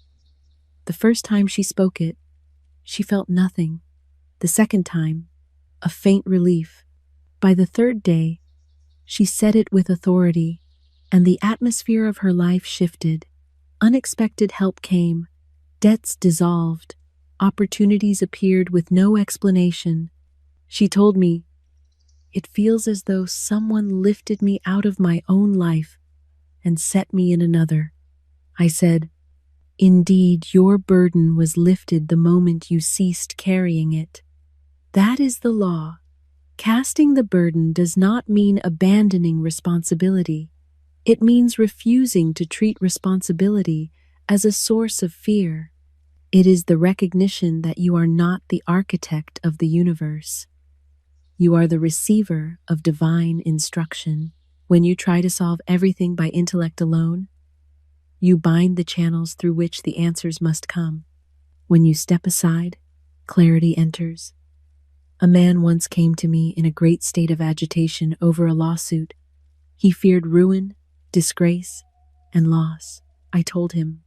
The first time she spoke it, she felt nothing. The second time, a faint relief. By the third day, she said it with authority, and the atmosphere of her life shifted. Unexpected help came, debts dissolved, opportunities appeared with no explanation. She told me, "It feels as though someone lifted me out of my own life and set me in another." I said, "Indeed, your burden was lifted the moment you ceased carrying it." That is the law. Casting the burden does not mean abandoning responsibility. It means refusing to treat responsibility as a source of fear. It is the recognition that you are not the architect of the universe. You are the receiver of divine instruction. When you try to solve everything by intellect alone, you bind the channels through which the answers must come. When you step aside, clarity enters. A man once came to me in a great state of agitation over a lawsuit. He feared ruin, disgrace, and loss. I told him,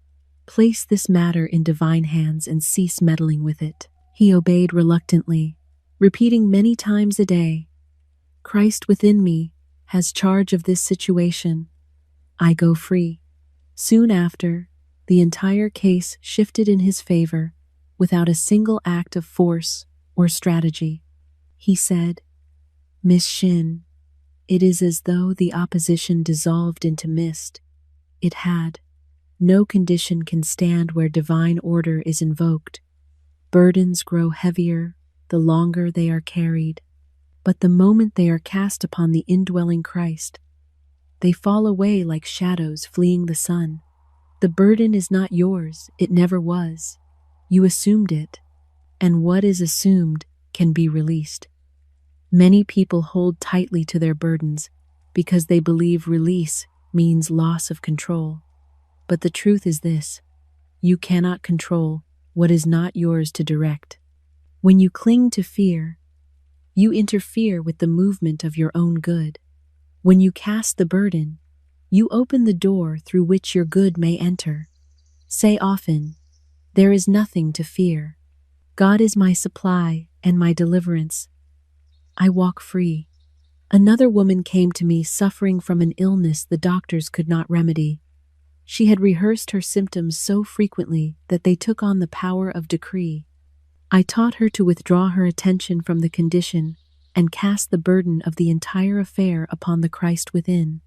"Place this matter in divine hands and cease meddling with it." He obeyed reluctantly, repeating many times a day, "Christ within me has charge of this situation. I go free." Soon after, the entire case shifted in his favor without a single act of force or strategy. He said, "Miss Shinn, it is as though the opposition dissolved into mist. It had. No condition can stand where divine order is invoked. Burdens grow heavier the longer they are carried, but the moment they are cast upon the indwelling Christ, they fall away like shadows fleeing the sun. The burden is not yours, it never was. You assumed it, and what is assumed can be released." Many people hold tightly to their burdens, because they believe release means loss of control. But the truth is this: you cannot control what is not yours to direct. When you cling to fear, you interfere with the movement of your own good. When you cast the burden, you open the door through which your good may enter. Say often, "There is nothing to fear. God is my supply and my deliverance. I walk free." Another woman came to me suffering from an illness the doctors could not remedy. She had rehearsed her symptoms so frequently that they took on the power of decree. I taught her to withdraw her attention from the condition and cast the burden of the entire affair upon the Christ within.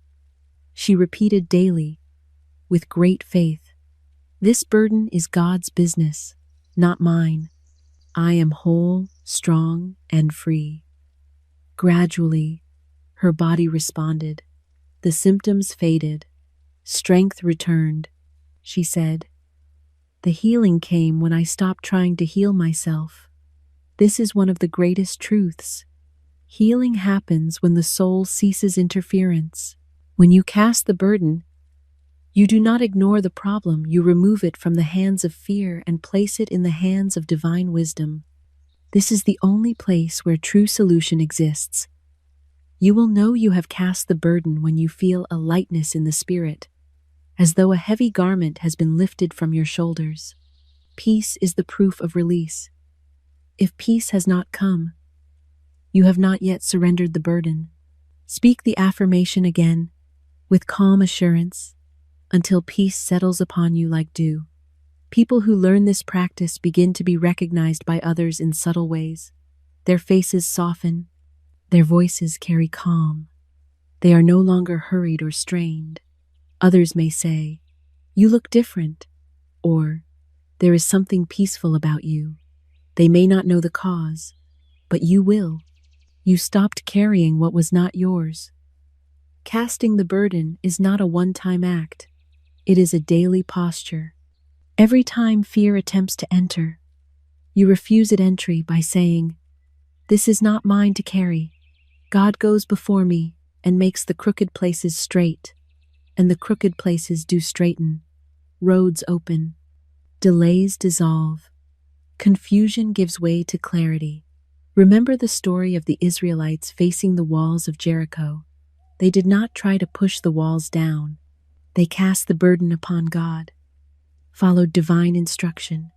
She repeated daily, with great faith, "This burden is God's business, not mine. I am whole, strong, and free." Gradually, her body responded. The symptoms faded. Strength returned. She said, "The healing came when I stopped trying to heal myself." This is one of the greatest truths. Healing happens when the soul ceases interference. When you cast the burden, you do not ignore the problem, you remove it from the hands of fear and place it in the hands of divine wisdom. This is the only place where true solution exists. You will know you have cast the burden when you feel a lightness in the spirit, as though a heavy garment has been lifted from your shoulders. Peace is the proof of release. If peace has not come, you have not yet surrendered the burden. Speak the affirmation again, with calm assurance, until peace settles upon you like dew. People who learn this practice begin to be recognized by others in subtle ways. Their faces soften, their voices carry calm. They are no longer hurried or strained. Others may say, "You look different," or "There is something peaceful about you." They may not know the cause, but you will. You stopped carrying what was not yours. Casting the burden is not a one-time act. It is a daily posture. Every time fear attempts to enter, you refuse its entry by saying, "This is not mine to carry. God goes before me and makes the crooked places straight, and the crooked places do straighten. Roads open. Delays dissolve. Confusion gives way to clarity." Remember the story of the Israelites facing the walls of Jericho. They did not try to push the walls down. They cast the burden upon God, followed divine instruction,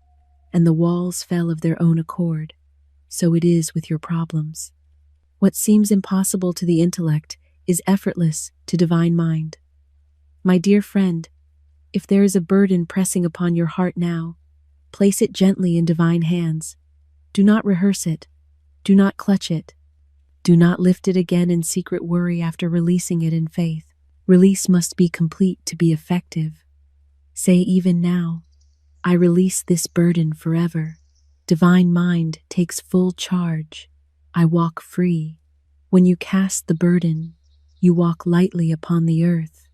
and the walls fell of their own accord. So it is with your problems. What seems impossible to the intellect is effortless to divine mind. My dear friend, if there is a burden pressing upon your heart now, place it gently in divine hands. Do not rehearse it. Do not clutch it. Do not lift it again in secret worry after releasing it in faith. Release must be complete to be effective. Say even now, "I release this burden forever." Divine mind takes full charge. I walk free. When you cast the burden, you walk lightly upon the earth.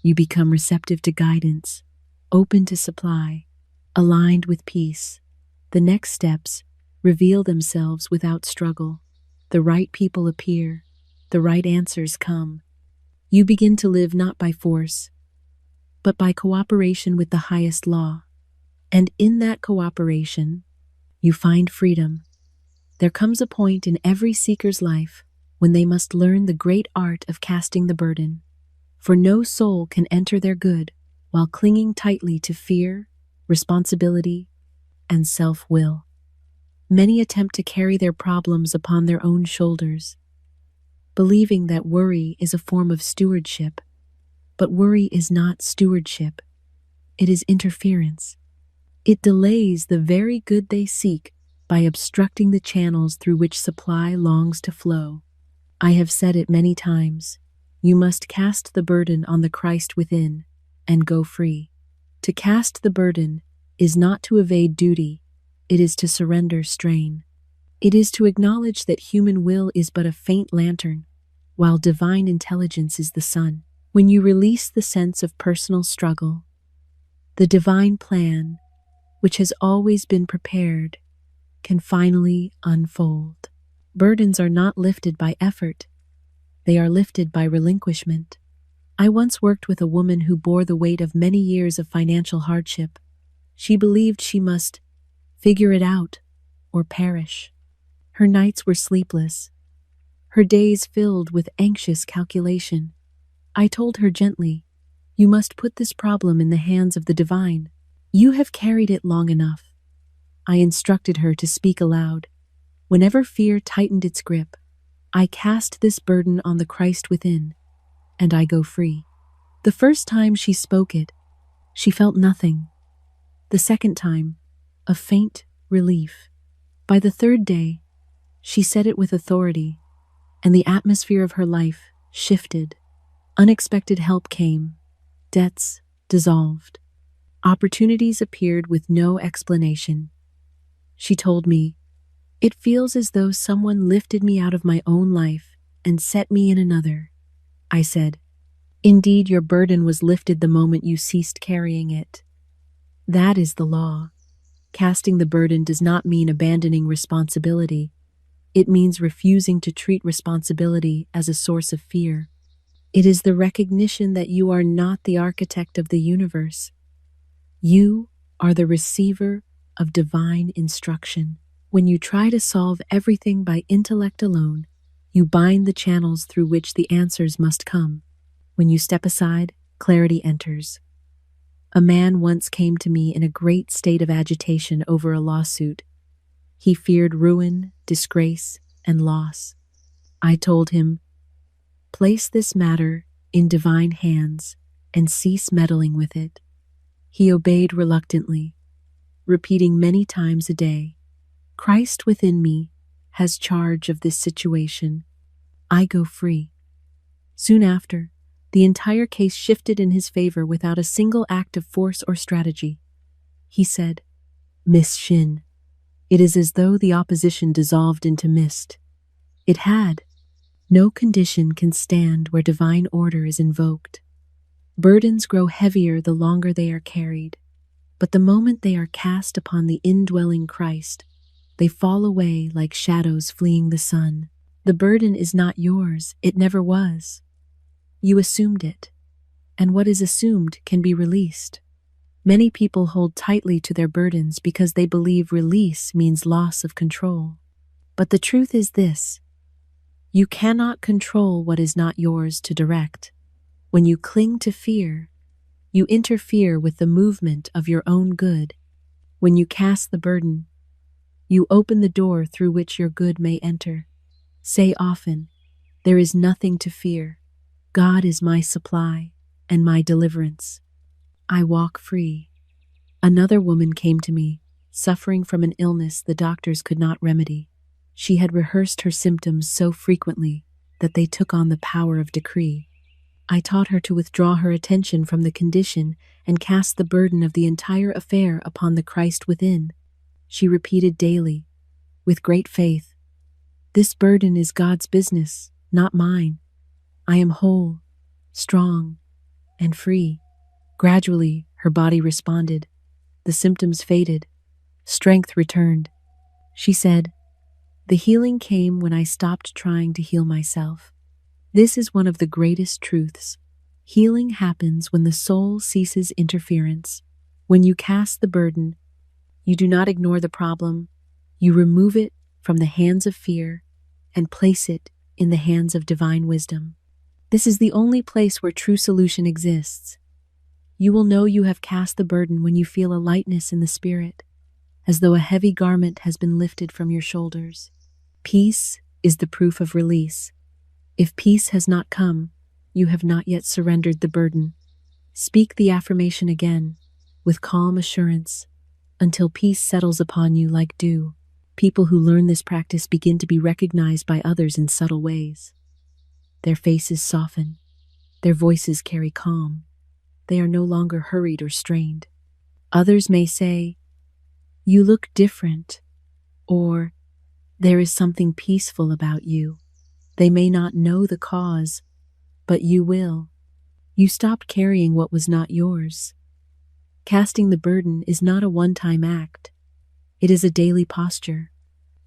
You become receptive to guidance, open to supply, aligned with peace. The next steps reveal themselves without struggle. The right people appear. The right answers come. You begin to live not by force, but by cooperation with the highest law. And in that cooperation, you find freedom. There comes a point in every seeker's life when they must learn the great art of casting the burden. For no soul can enter their good while clinging tightly to fear, responsibility, and self-will. Many attempt to carry their problems upon their own shoulders, believing that worry is a form of stewardship. But worry is not stewardship. It is interference. It delays the very good they seek by obstructing the channels through which supply longs to flow. I have said it many times. You must cast the burden on the Christ within and go free. To cast the burden is not to evade duty. It is to surrender strain. It is to acknowledge that human will is but a faint lantern, while divine intelligence is the sun. When you release the sense of personal struggle, the divine plan, which has always been prepared, can finally unfold. Burdens are not lifted by effort. They are lifted by relinquishment. I once worked with a woman who bore the weight of many years of financial hardship. She believed she must figure it out or perish. Her nights were sleepless, her days filled with anxious calculation. I told her gently, "You must put this problem in the hands of the divine. You have carried it long enough." I instructed her to speak aloud. Whenever fear tightened its grip, I cast this burden on the Christ within, and I go free. The first time she spoke it, she felt nothing. The second time, a faint relief. By the third day, she said it with authority, and the atmosphere of her life shifted. Unexpected help came. Debts dissolved. Opportunities appeared with no explanation. She told me, "It feels as though someone lifted me out of my own life and set me in another." I said, "Indeed, your burden was lifted the moment you ceased carrying it." That is the law. Casting the burden does not mean abandoning responsibility. It means refusing to treat responsibility as a source of fear. It is the recognition that you are not the architect of the universe. You are the receiver of divine instruction. When you try to solve everything by intellect alone, you bind the channels through which the answers must come. When you step aside, clarity enters. A man once came to me in a great state of agitation over a lawsuit. He feared ruin, disgrace, and loss. I told him, "Place this matter in divine hands and cease meddling with it." He obeyed reluctantly, repeating many times a day, "Christ within me has charge of this situation. I go free." Soon after, the entire case shifted in his favor without a single act of force or strategy. He said, "Miss Shinn, it is as though the opposition dissolved into mist." It had. No condition can stand where divine order is invoked. Burdens grow heavier the longer they are carried, but the moment they are cast upon the indwelling Christ, they fall away like shadows fleeing the sun. The burden is not yours, it never was. You assumed it, and what is assumed can be released. Many people hold tightly to their burdens because they believe release means loss of control. But the truth is this: you cannot control what is not yours to direct. When you cling to fear, you interfere with the movement of your own good. When you cast the burden, you open the door through which your good may enter. Say often, "There is nothing to fear. God is my supply and my deliverance. I walk free." Another woman came to me, suffering from an illness the doctors could not remedy. She had rehearsed her symptoms so frequently that they took on the power of decree. I taught her to withdraw her attention from the condition and cast the burden of the entire affair upon the Christ within. She repeated daily, with great faith, "This burden is God's business, not mine. I am whole, strong, and free." Gradually, her body responded. The symptoms faded. Strength returned. She said, "The healing came when I stopped trying to heal myself." This is one of the greatest truths. Healing happens when the soul ceases interference. When you cast the burden, you do not ignore the problem. You remove it from the hands of fear and place it in the hands of divine wisdom. This is the only place where true solution exists. You will know you have cast the burden when you feel a lightness in the spirit, as though a heavy garment has been lifted from your shoulders. Peace is the proof of release. If peace has not come, you have not yet surrendered the burden. Speak the affirmation again, with calm assurance, until peace settles upon you like dew. People who learn this practice begin to be recognized by others in subtle ways. Their faces soften. Their voices carry calm. They are no longer hurried or strained. Others may say, "You look different," or "There is something peaceful about you." They may not know the cause, but you will. You stopped carrying what was not yours. Casting the burden is not a one-time act. It is a daily posture.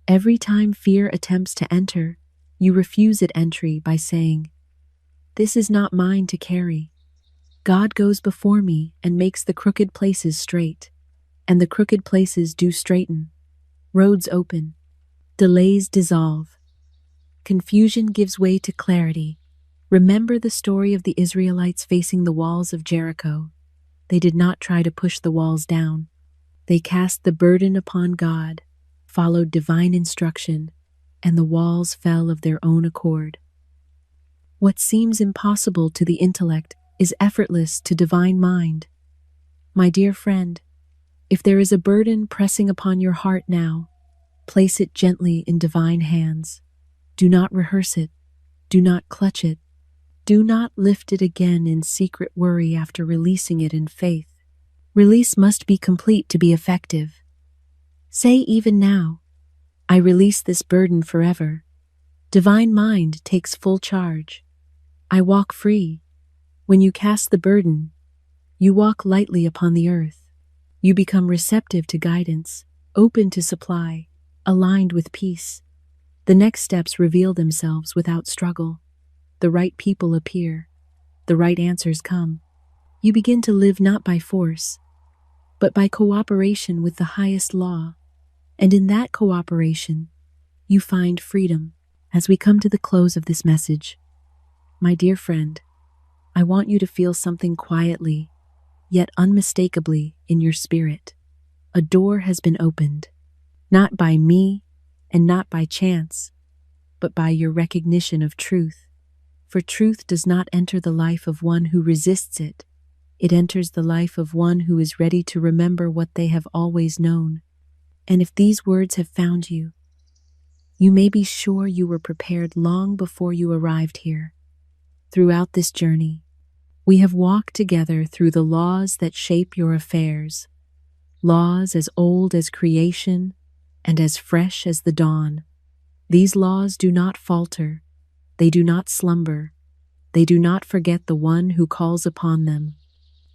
Every time fear attempts to enter, You refuse it entry by saying, "This is not mine to carry." God goes before me and makes the crooked places straight, and the crooked places do straighten. Roads open, delays dissolve, confusion gives way to clarity. Remember the story of the Israelites facing the walls of Jericho. They did not try to push the walls down. They cast the burden upon God, followed divine instruction, and the walls fell of their own accord. What seems impossible to the intellect is effortless to divine mind. My dear friend, if there is a burden pressing upon your heart now, place it gently in divine hands. Do not rehearse it. Do not clutch it. Do not lift it again in secret worry after releasing it in faith. Release must be complete to be effective. Say even now, "I release this burden forever." Divine mind takes full charge. I walk free. When you cast the burden, you walk lightly upon the earth. You become receptive to guidance, open to supply, aligned with peace. The next steps reveal themselves without struggle. The right people appear. The right answers come. You begin to live not by force, but by cooperation with the highest law. And in that cooperation, you find freedom. As we come to the close of this message, my dear friend, I want you to feel something quietly, yet unmistakably in your spirit. A door has been opened, not by me and not by chance, but by your recognition of truth. For truth does not enter the life of one who resists it. It enters the life of one who is ready to remember what they have always known. And if these words have found you, you may be sure you were prepared long before you arrived here. Throughout this journey, we have walked together through the laws that shape your affairs, laws as old as creation and as fresh as the dawn. These laws do not falter, they do not slumber, they do not forget the one who calls upon them.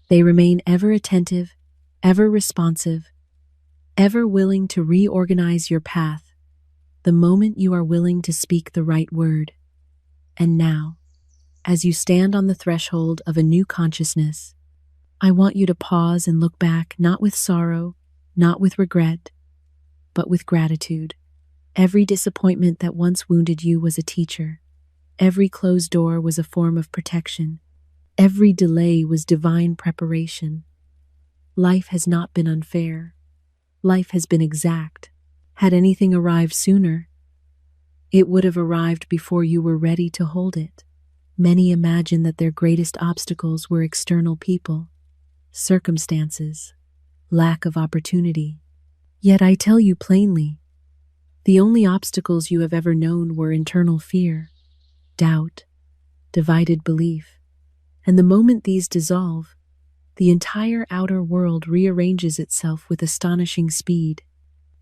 They remain ever attentive, ever responsive, ever willing to reorganize your path the moment you are willing to speak the right word. And now, as you stand on the threshold of a new consciousness, I want you to pause and look back, not with sorrow, not with regret, but with gratitude. Every disappointment that once wounded you was a teacher. Every closed door was a form of protection. Every delay was divine preparation. Life has not been unfair. Life has been exact. Had anything arrived sooner, it would have arrived before you were ready to hold it. Many imagine that their greatest obstacles were external people, circumstances, lack of opportunity. Yet I tell you plainly, the only obstacles you have ever known were internal fear, doubt, divided belief. And the moment these dissolve, the entire outer world rearranges itself with astonishing speed.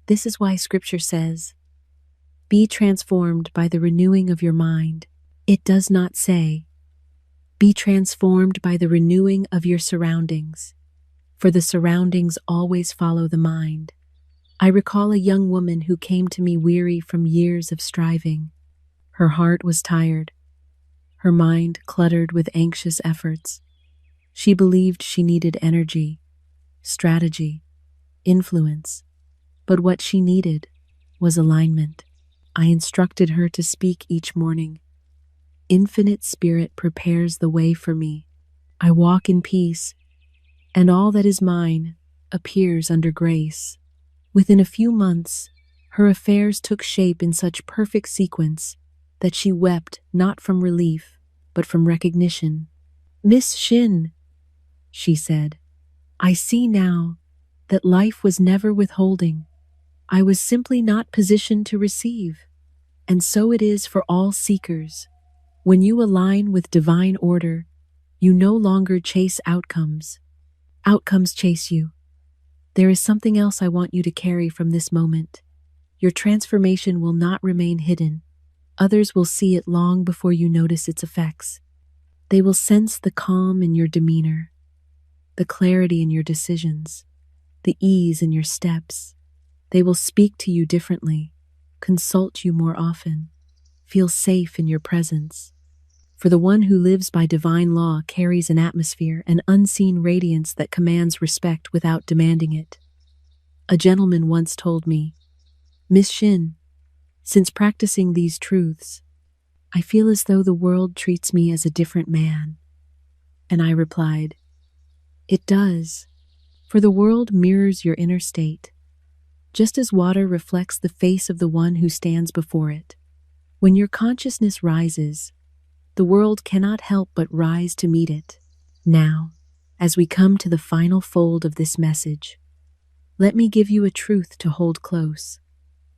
This is why Scripture says, "Be transformed by the renewing of your mind." It does not say, "Be transformed by the renewing of your surroundings," for the surroundings always follow the mind. I recall a young woman who came to me weary from years of striving. Her heart was tired, her mind cluttered with anxious efforts. She believed she needed energy, strategy, influence, but what she needed was alignment. I instructed her to speak each morning, "Infinite Spirit prepares the way for me. I walk in peace, and all that is mine appears under grace." Within a few months, her affairs took shape in such perfect sequence that she wept not from relief, but from recognition. "Miss Shinn," she said, "I see now that life was never withholding. I was simply not positioned to receive. And so it is for all seekers. When you align with divine order, you no longer chase outcomes. Outcomes chase you. There is something else I want you to carry from this moment. Your transformation will not remain hidden. Others will see it long before you notice its effects. They will sense the calm in your demeanor, the clarity in your decisions, the ease in your steps. They will speak to you differently, consult you more often, feels safe in your presence. For the one who lives by divine law carries an atmosphere, an unseen radiance that commands respect without demanding it. A gentleman once told me, "Miss Shinn, since practicing these truths, I feel as though the world treats me as a different man." And I replied, "It does, for the world mirrors your inner state, just as water reflects the face of the one who stands before it. When your consciousness rises, the world cannot help but rise to meet it." Now, as we come to the final fold of this message, let me give you a truth to hold close.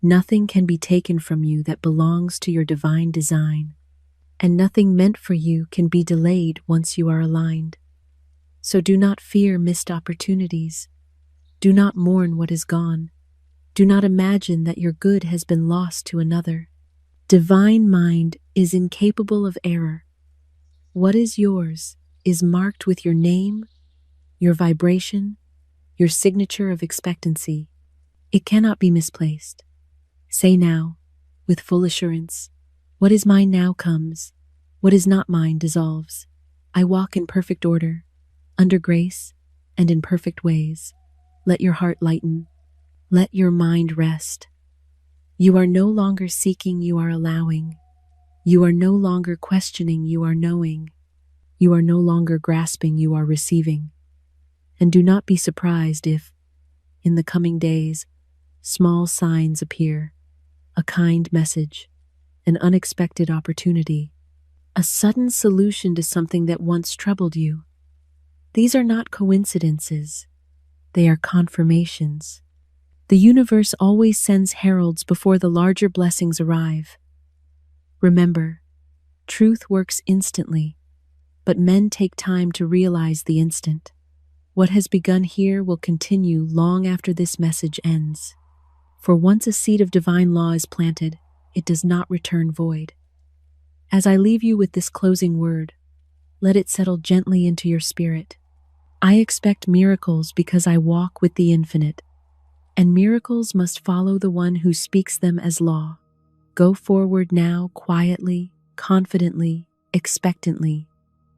Nothing can be taken from you that belongs to your divine design, and nothing meant for you can be delayed once you are aligned. So do not fear missed opportunities. Do not mourn what is gone. Do not imagine that your good has been lost to another. Divine mind is incapable of error. What is yours is marked with your name, your vibration, your signature of expectancy. It cannot be misplaced. Say now, with full assurance, "What is mine now comes. What is not mine dissolves. I walk in perfect order, under grace, and in perfect ways." Let your heart lighten. Let your mind rest. You are no longer seeking, you are allowing. You are no longer questioning, you are knowing. You are no longer grasping, you are receiving. And do not be surprised if, in the coming days, small signs appear, a kind message, an unexpected opportunity, a sudden solution to something that once troubled you. These are not coincidences, they are confirmations. The universe always sends heralds before the larger blessings arrive. Remember, truth works instantly, but men take time to realize the instant. What has begun here will continue long after this message ends. For once a seed of divine law is planted, it does not return void. As I leave you with this closing word, let it settle gently into your spirit. I expect miracles because I walk with the infinite, and miracles must follow the one who speaks them as law. Go forward now, quietly, confidently, expectantly.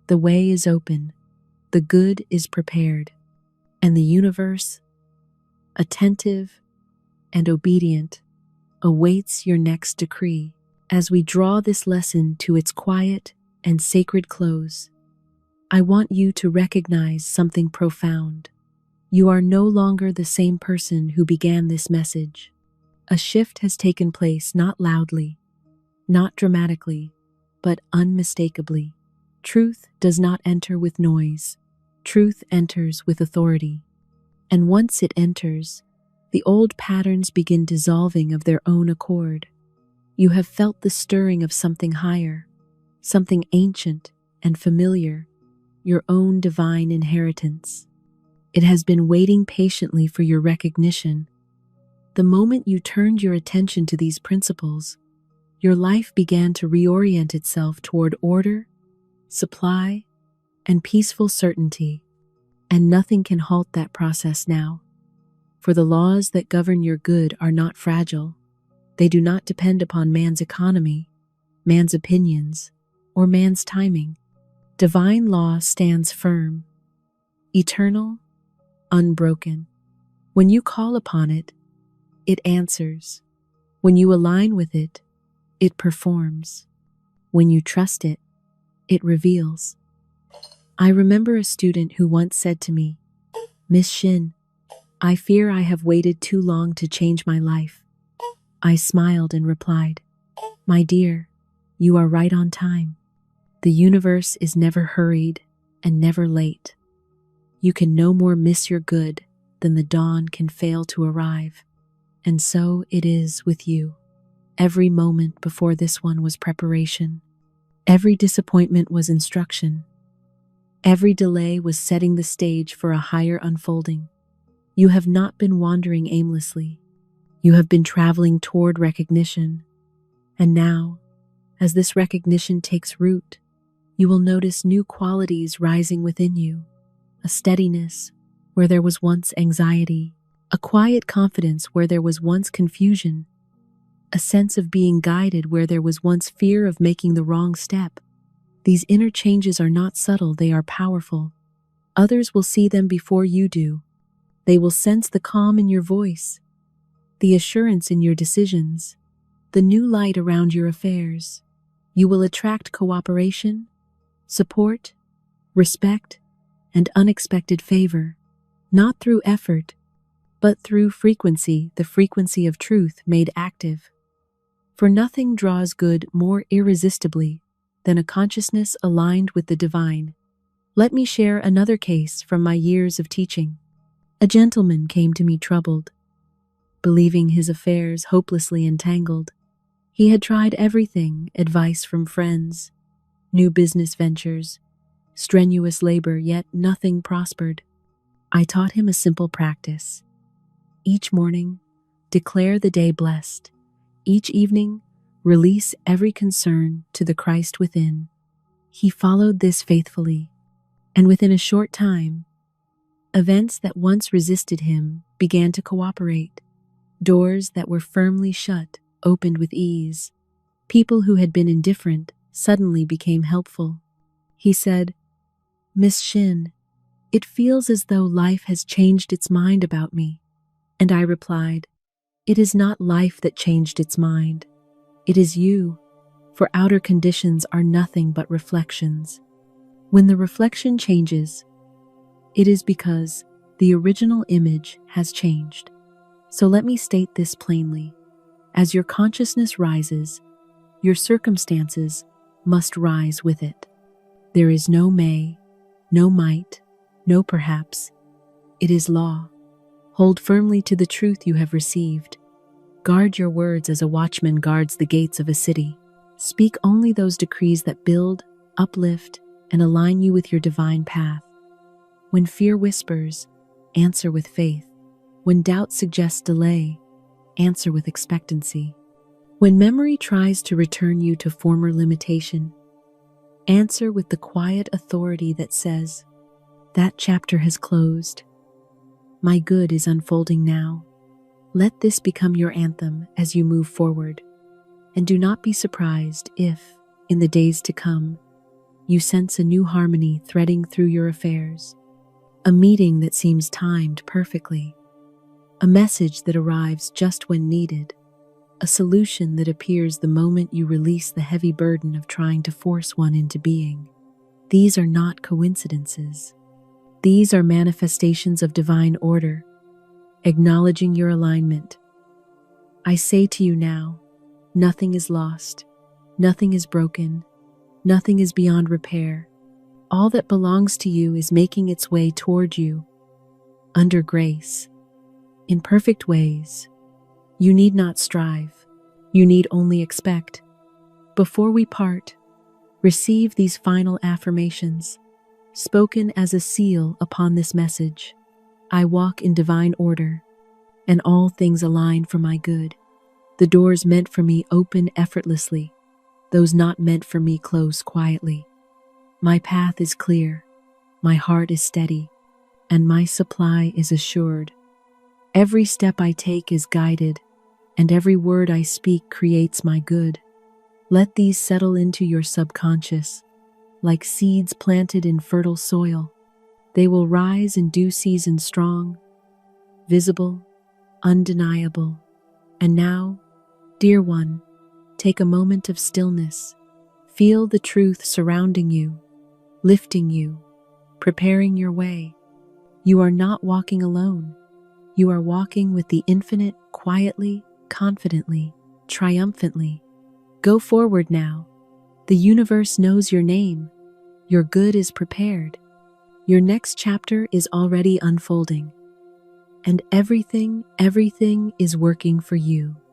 The way is open, the good is prepared, and the universe, attentive and obedient, awaits your next decree. As we draw this lesson to its quiet and sacred close, I want you to recognize something profound. You are no longer the same person who began this message. A shift has taken place, not loudly, not dramatically, but unmistakably. Truth does not enter with noise. Truth enters with authority. And once it enters, the old patterns begin dissolving of their own accord. You have felt the stirring of something higher, something ancient and familiar, your own divine inheritance. It has been waiting patiently for your recognition. The moment you turned your attention to these principles, your life began to reorient itself toward order, supply, and peaceful certainty, and nothing can halt that process now. For the laws that govern your good are not fragile. They do not depend upon man's economy, man's opinions, or man's timing. Divine law stands firm, eternal, unbroken. When you call upon it, it answers. When you align with it, it performs. When you trust it, it reveals. I remember a student who once said to me, "Miss Shinn, I fear I have waited too long to change my life." I smiled and replied, "My dear, you are right on time. The universe is never hurried and never late. You can no more miss your good than the dawn can fail to arrive. And so it is with you. Every moment before this one was preparation. Every disappointment was instruction. Every delay was setting the stage for a higher unfolding. You have not been wandering aimlessly. You have been traveling toward recognition. And now, as this recognition takes root, you will notice new qualities rising within you. A steadiness where there was once anxiety, a quiet confidence where there was once confusion, a sense of being guided where there was once fear of making the wrong step. These inner changes are not subtle, they are powerful. Others will see them before you do. They will sense the calm in your voice, the assurance in your decisions, the new light around your affairs. You will attract cooperation, support, respect, and unexpected favor, not through effort, but through frequency, the frequency of truth made active. For nothing draws good more irresistibly than a consciousness aligned with the divine. Let me share another case from my years of teaching. A gentleman came to me troubled, believing his affairs hopelessly entangled. He had tried everything, advice from friends, new business ventures, strenuous labor, yet nothing prospered. I taught him a simple practice. Each morning, declare the day blessed. Each evening, release every concern to the Christ within. He followed this faithfully, and within a short time, events that once resisted him began to cooperate. Doors that were firmly shut opened with ease. People who had been indifferent suddenly became helpful. He said, "Miss Shinn, it feels as though life has changed its mind about me." And I replied, "It is not life that changed its mind. It is you, for outer conditions are nothing but reflections. When the reflection changes, it is because the original image has changed. So let me state this plainly. As your consciousness rises, your circumstances must rise with it. There is no may, no might, no perhaps. It is law. Hold firmly to the truth you have received. Guard your words as a watchman guards the gates of a city. Speak only those decrees that build, uplift, and align you with your divine path. When fear whispers, answer with faith. When doubt suggests delay, answer with expectancy. When memory tries to return you to former limitation, answer with the quiet authority that says, "That chapter has closed. My good is unfolding now." Let this become your anthem as you move forward. And do not be surprised if, in the days to come, you sense a new harmony threading through your affairs. A meeting that seems timed perfectly. A message that arrives just when needed. A solution that appears the moment you release the heavy burden of trying to force one into being. These are not coincidences. These are manifestations of divine order, acknowledging your alignment. I say to you now, nothing is lost, nothing is broken, nothing is beyond repair. All that belongs to you is making its way toward you, under grace, in perfect ways. You need not strive, you need only expect. Before we part, receive these final affirmations, spoken as a seal upon this message. I walk in divine order, and all things align for my good. The doors meant for me open effortlessly, those not meant for me close quietly. My path is clear, my heart is steady, and my supply is assured. Every step I take is guided, and every word I speak creates my good. Let these settle into your subconscious, like seeds planted in fertile soil. They will rise in due season strong, visible, undeniable. And now, dear one, take a moment of stillness. Feel the truth surrounding you, lifting you, preparing your way. You are not walking alone. You are walking with the infinite quietly, confidently, triumphantly. Go forward now. The universe knows your name. Your good is prepared. Your next chapter is already unfolding. And everything is working for you.